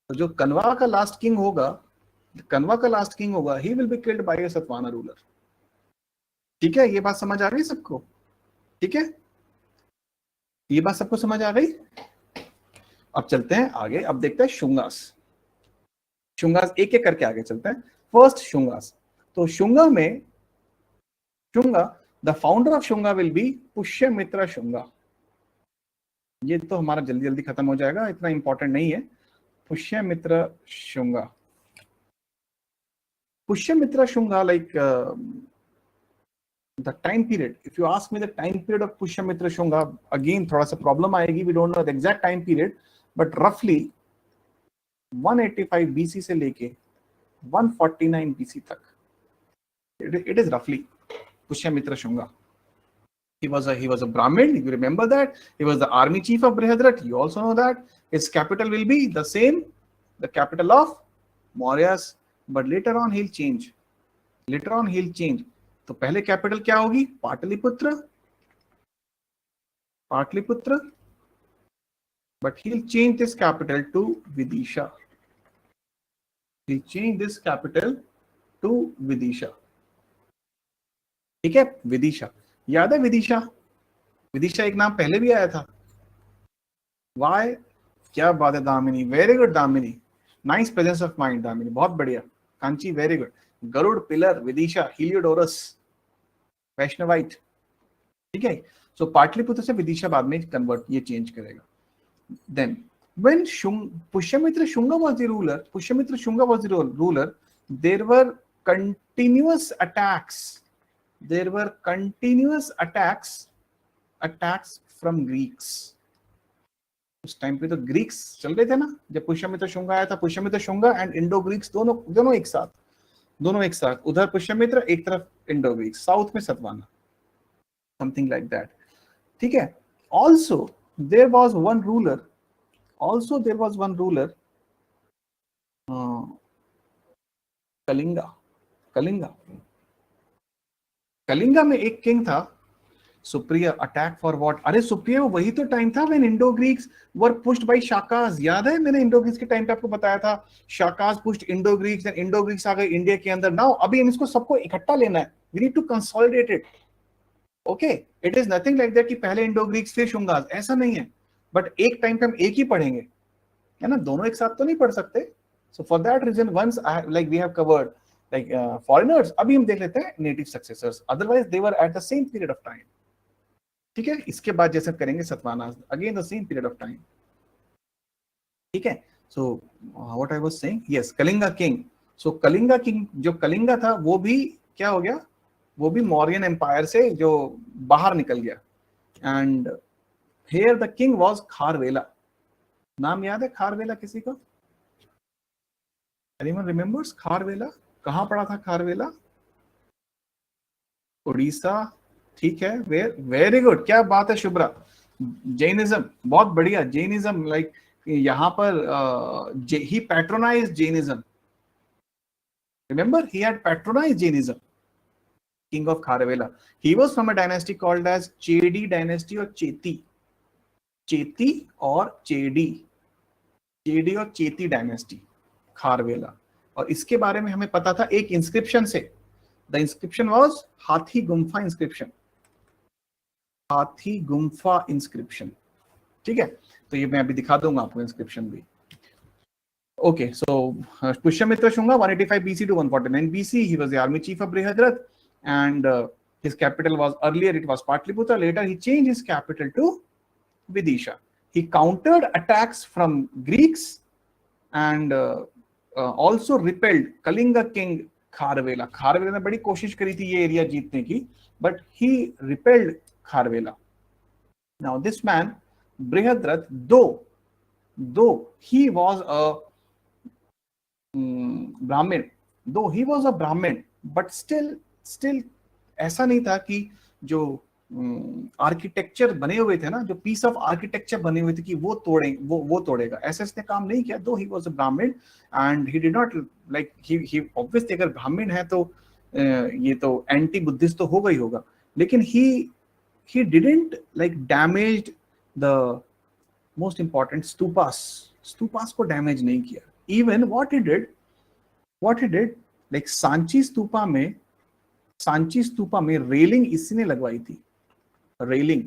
तो जो कनवा का लास्ट किंग होगा, he will be killed by a Satavahana ruler. ठीक है, ये बात समझ आ रही है सबको? ठीक है, ये बात सबको समझ आ गई? अब चलते हैं आगे. अब देखते हैं शुंगास एक एक करके आगे चलते हैं. फर्स्ट शुंगास. तो शुंगा में the founder of Shunga will be Pushyamitra Shunga. ये तो हमारा जल्दी खत्म हो जाएगा, इतना इंपॉर्टेंट नहीं है. Pushyamitra Shunga like the time period. If you ask me the time period of Pushyamitra Shunga, again थोड़ा सा प्रॉब्लम आएगी. We don't know the exact time period, but roughly 185 BC से लेके 149 BC तक. It is roughly Pushyamitra Shunga. He was a Brahmin. You remember that? He was the army chief of Brihadrat. You also know that. His capital will be the same, the capital of Mauryas. But later on he'll change. तो पहले capital क्या होगी? Pataliputra. But he'll change this capital to Vidisha. ठीक है, विदिशा. याद है विदिशा एक नाम पहले भी आया था. वाई? क्या बात है Damini, very good Damini. Nice presence of mind Damini, बहुत बढ़िया. Kanchi, very good. Garuda, pillar, Vidisha, Heliodorus, Vaishnavite. ठीक है. सो पाटलिपुत्र से विदिशा बाद में कन्वर्ट, ये चेंज करेगा. Then when Pushyamitra Shunga was the ruler, there were continuous attacks from Greeks. उस टाइम पे तो ग्रीक्स चल रहे थे ना, जब पुष्यमित्र शुंगा आया था. Pushyamitra Shunga and Indo Greeks दोनों एक साथ. उधर पुष्यमित्र, एक तरफ इंडो ग्रीक, साउथ में सतवाना, समथिंग लाइक दैट. ठीक है. Also there was one ruler Kalinga में एक किंग था, सुप्रिया. Attack for what? अरे सुप्रिया, वही तो टाइम था when Indo Greeks were pushed by Shakas. याद है, मैंने इंडो ग्रीक्स के टाइम पे आपको बताया था. Shakas pushed Indo Greeks and Indo Greeks आ गए इंडिया के अंदर. नाउ अभी हम इसको सबको इकट्ठा लेना है. We need to consolidate it. Okay, it is nothing like that कि पहले इंडो ग्रीक्स फिर शुंगास, ऐसा नहीं है. बट एक टाइम पे हम एक ही पढ़ेंगे, है ना, दोनों एक साथ तो नहीं पढ़ सकते. So for that reason once like we have covered like foreigners, अभी हम देख लेते हैं native successors. Otherwise they were at the same period of time. ठीक है. इसके बाद जैसे करेंगे Satavahanas, again the same period of time. ठीक है. So what I was saying, yes, Kalinga king. So Kalinga king, जो कलिंगा था वो भी क्या हो गया? वो भी मौर्यन एम्पायर से जो बाहर निकल गया. And here the king was Kharavela. नाम याद है खारवेला किसी को? Anyone remembers Kharavela? कहाँ पड़ा था खारवेला? उड़ीसा. ठीक है. Very good. क्या बात है शुभ्रा. जैनिज्म. बहुत बढ़िया. जैनिज्म लाइक यहाँ पर ही patronised Jainism. Remember, he had patronized Jainism. King of Kharavela. He was from a dynasty called as Chedi dynasty or Cheti. Cheti or Chedi. Chedi और चेती डायनेस्टी. खारवेला. और इसके बारे में हमें पता था एक इंस्क्रिप्शन से. द इंस्क्रिप्शन वाज हाथी गुम्फा इंस्क्रिप्शन. हाथी गुम्फा इंस्क्रिप्शन. ठीक है. तो ये मैं अभी दिखा दूंगा आपको इंस्क्रिप्शन भी. Okay, so Pushyamitra Shunga, 185 BC to 149 BC. He was the army chief of Brihadrat, and his capital was earlier it was Patliputra. Later he changed his capital to Vidisha. He countered attacks from Greeks and also repelled Kalinga king Kharavela. Kharavela ने बड़ी कोशिश करी थी ये area जीतने की, but he repelled Kharavela. Now this man Brihadrat, though he was a Brahmin, but still ऐसा नहीं था कि जो आर्किटेक्चर बने हुए थे ना, जो पीस ऑफ आर्किटेक्चर बने हुए थे कि वो तोड़ेगा. ऐसे इसने काम नहीं किया. दो ही वाज अ ब्राह्मण and he did not like he obviously अगर ब्राह्मण है तो ये तो एंटी बुद्धिस्ट तो होगा ही होगा, लेकिन he didn't like damaged the most important stupas को डैमेज नहीं किया. Even what he did like Sanchi stupa में रेलिंग इसी ने लगवाई थी. रेलिंग.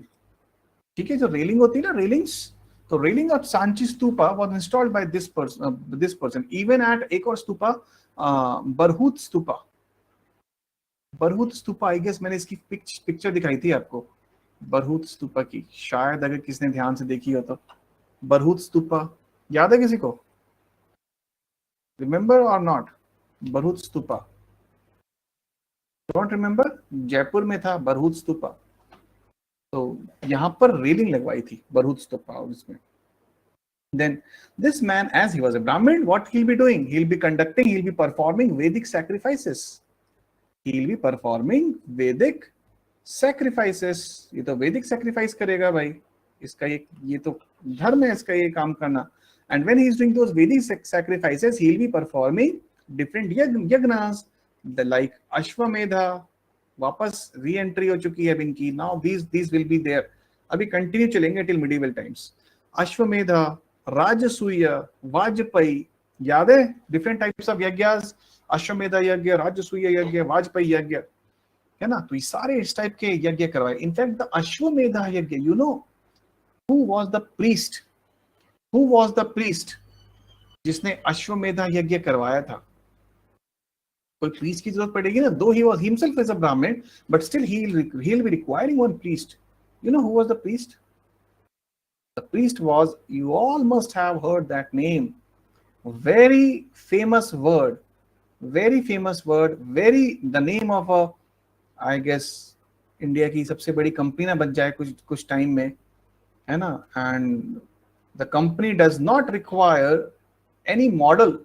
ठीक है. जो रेलिंग होती है ना, रेलिंग्स, तो railing of Sanchi stupa was installed by this person. Even at एक और स्तूपा बरहूत स्तूपा आई गेस मैंने इसकी पिक्चर दिखाई थी आपको बरहूत स्तूपा की, शायद अगर किसने ध्यान से देखी हो तो. बरहूत स्तूपा याद है किसी को? रिमेंबर और not? Bharhut stupa don't remember? Jaipur में था बरहूत स्तूपा. तो यहाँ पर रेलिंग लगवाई थी बरहूत स्तूपा. और इसमें then this man, as he was a Brahmin, what he'll be doing? He'll be performing Vedic sacrifices. ये तो वैदिक सैक्रिफाइस करेगा भाई. इसका ये तो धर्म है इसका, ये काम करना. And when he is doing those Vedic sacrifices, he'll be performing different yagnas, like Ashwamedha. वापस re-entry हो चुकी है इनकी. Now these will be there. अभी continue चलेंगे till medieval times. Ashwamedha, Rajasuya, Vajpayi. याद है? Different types of yagyas. Ashwamedha यज्ञ, राजसूय यज्ञ, वाजपेयी यज्ञ, है ना. तो ये सारे इस टाइप के यज्ञ करवाए. इनफैक्ट द अश्वमेधा यज्ञ, you know who was the priest जिसने अश्वमेधा यज्ञ करवाया था? कोई प्रीस्ट की जरूरत पड़ेगी ना. Though he was himself is a Brahmin, but still he'll be requiring one priest. You know who was the priest? The priest was, you all must have heard that name, very famous word, the name of a, I guess India की सबसे बड़ी company ना बन जाए कुछ time में, है ना. And the company does not require any model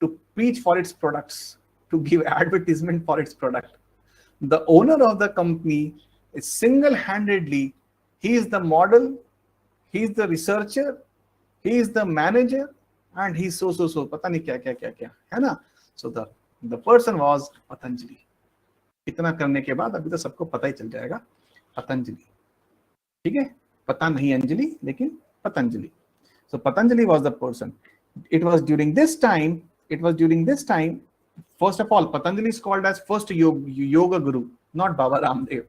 to preach for its products, to give advertisement for its product. The owner of the company is single-handedly, he is the model, he is the researcher, he is the manager, and he is so पता नहीं क्या है ना. So the person was Patanjali. इतना करने के बाद अभी तो सबको पता ही चल जाएगा पतंजलि. ठीक है. पता नहीं अंजलि, लेकिन Patanjali. So Patanjali was the person. It was during this time, first of all, Patanjali is called as first yoga guru, not Baba Ramdev.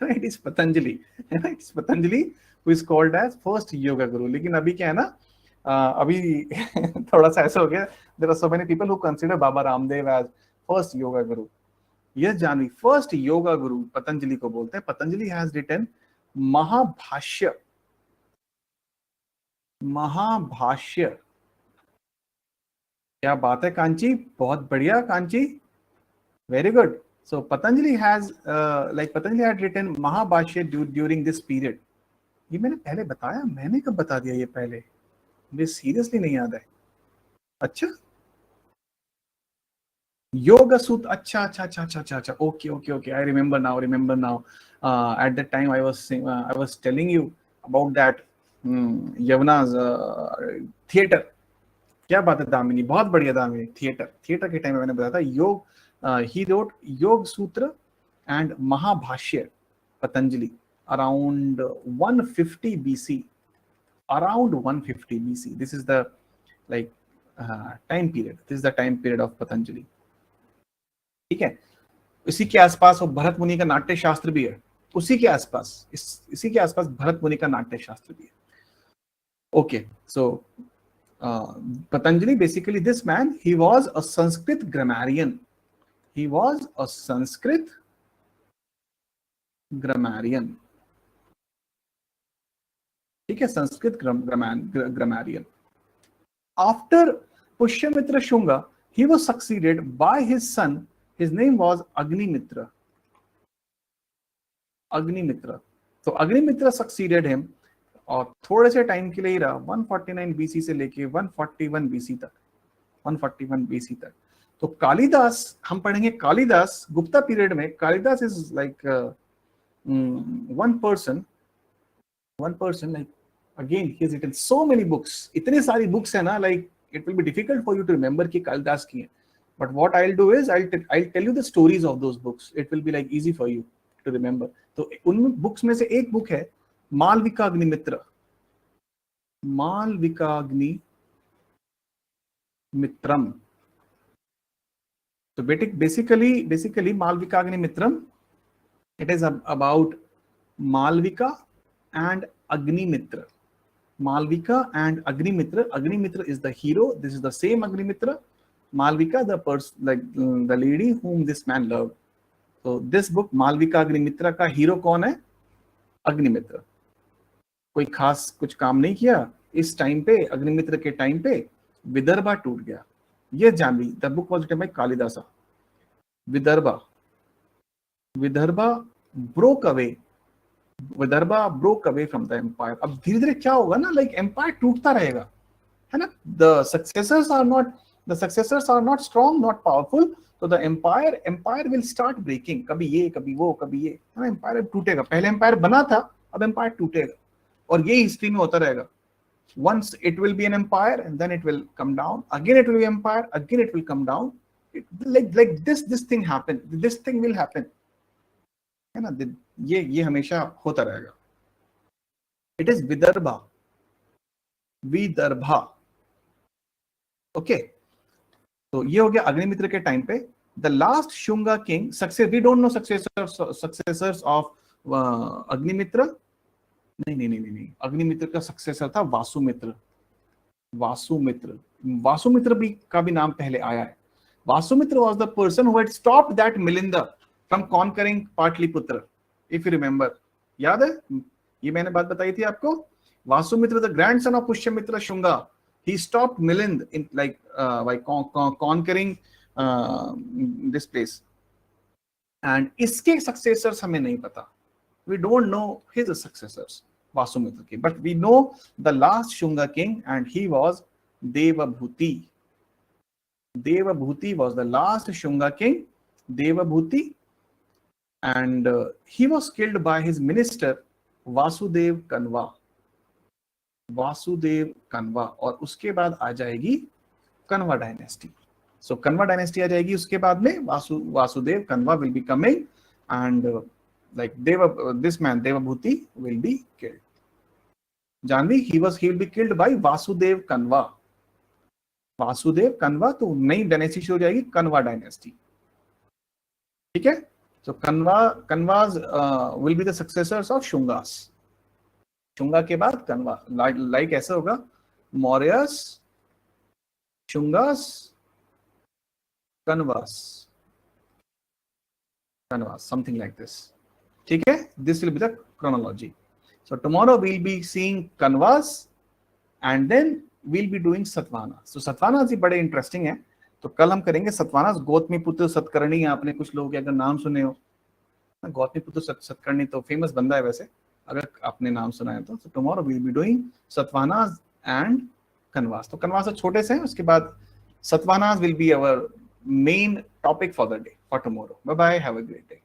It is Patanjali. It is Patanjali who is called as first yoga guru. लेकिन अभी क्या है ना, अभी थोड़ा सा ऐसा हो गया. There are so many people who consider Baba Ramdev as first yoga guru. Yes, Janvi, first yoga guru Patanjali को बोलते हैं. Patanjali has written Mahabhashya. क्या बात है कांची, बहुत बढ़िया Kanchi, very good. So Patanjali has Patanjali had written Mahabhashya during this period. ये मैंने पहले बताया, मैंने कब बता दिया ये पहले, मुझे सीरियसली नहीं याद है. अच्छा, Yoga Sutra. अच्छा. Okay. I remember now. At that time I was telling you about that Yavana's theater. क्या बात है दामिनी, बहुत बढ़िया दामिनी. थिएटर के टाइम में मैंने बताया था योग. He wrote Yoga Sutra and Mahabhashya, Patanjali, around 150 BC. Around 150 BC. This is the time period. This is the time period of Patanjali. ठीक है. इसी के आसपास भरत मुनि का नाट्य शास्त्र भी है. इसी के आसपास भरत मुनि का नाट्य शास्त्र भी है. Okay, so Patanjali, basically this man, he was a Sanskrit grammarian. He was a Sanskrit grammarian. ठीक है, Sanskrit grammarian. After Pushyamitra Shunga, he was succeeded by his son. His name was Agnimitra. So Agnimitra succeeded him और थोड़े से time के लिए ही रहा, 149 BC से लेके 141 BC तक. तो कालिदास, हम पढ़ेंगे कालिदास गुप्ता पीरियड में. Kalidas is like one person like, again he has written so many books. इतने सारी बुक्स है ना, like it will be difficult for you to remember कि कालिदास की है. But what I'll do is I'll tell you the stories of those books. It will be like easy for you to remember. तो उन books में से एक book है Malvika Agnimitra. So basically Malvika Agnimitram, it is about Malvika and Agnimitra. Malvika and Agnimitra. Agnimitra is the hero. This is the same Agnimitra. Malvika, the person, like the lady whom this man loved. So this book Malvika Agnimitra का hero कौन है? अग्निमित्र. कोई खास कुछ काम नहीं किया इस टाइम पे. अग्निमित्र के टाइम पे विदर्भा टूट गया. ये जान ली. The book was written by Kalidasa. Vidarbha broke away from the empire. अब धीरे धीरे क्या होगा ना, लाइक एम्पायर टूटता रहेगा, है ना. The successors are not strong, not powerful. So the empire will start breaking. कभी ये, कभी वो, कभी ये, है ना. एम्पायर टूटेगा. पहले एम्पायर बना था, अब एम्पायर टूटेगा. और ये हिस्ट्री में होता रहेगा. Once it will be an empire and then it will come down. Again it will be empire. Again it will come down. Like this thing happen. This thing will happen. है ना. ये हमेशा होता रहेगा. It is Vidarbha. Okay. तो ये हो गया अग्निमित्र के टाइम पे. The last Shunga king, we don't know successors of Agnimitra. नहीं. अग्निमित्र का सक्सेसर था वासुमित्र भी का भी नाम पहले आया है. Vasumitra was the person who had stopped that Milinda from conquering Patliputra. If you remember, याद है ये मैंने बात बताई थी आपको. Vasumitra, the grandson of Pushyamitra Shunga, he stopped Milind in by conquering this place. And इसके successors हमें नहीं पता. We don't know his successors, Vasumitra ki. But we know the last Shunga king, and he was Devabhuti. Devabhuti was the last Shunga king, Devabhuti, and he was killed by his minister Vasudev Kanva. और उसके बाद आ जाएगी Kanva dynasty. सो Kanva dynasty आ जाएगी उसके बाद में. Vasudev Kanva will be coming, and like this man Devabhuti will be killed. Janvi, he will be killed by Vasudev Kanva. तो नई डायनेस्टी शुरू हो जाएगी, कन्वा डायनेस्टी. ठीक है. So Kanvas will be the successors of Shungas. Shunga के बाद कन्वा. लाइक ऐसा होगा Mauryas, शुंगास, canvas, something like this. ठीक है. This will be the chronology. So tomorrow we'll be seeing Kanvas and then we'll be doing Satvanas. So Satvanas भी बड़े interesting है. तो कल हम करेंगे सतवानास, गौतमीपुत्र सतकर्णी, आपने कुछ लोगों के अगर नाम सुने हो, गौतमीपुत्र सतकर्णी तो फेमस बंदा है वैसे, अगर आपने नाम सुना है तो tomorrow we will be doing Satavahanas and Kanvas. तो कनवास तो छोटे से हैं, उसके बाद Satavahanas will be our main topic for the day, for tomorrow. Bye bye, have a great day.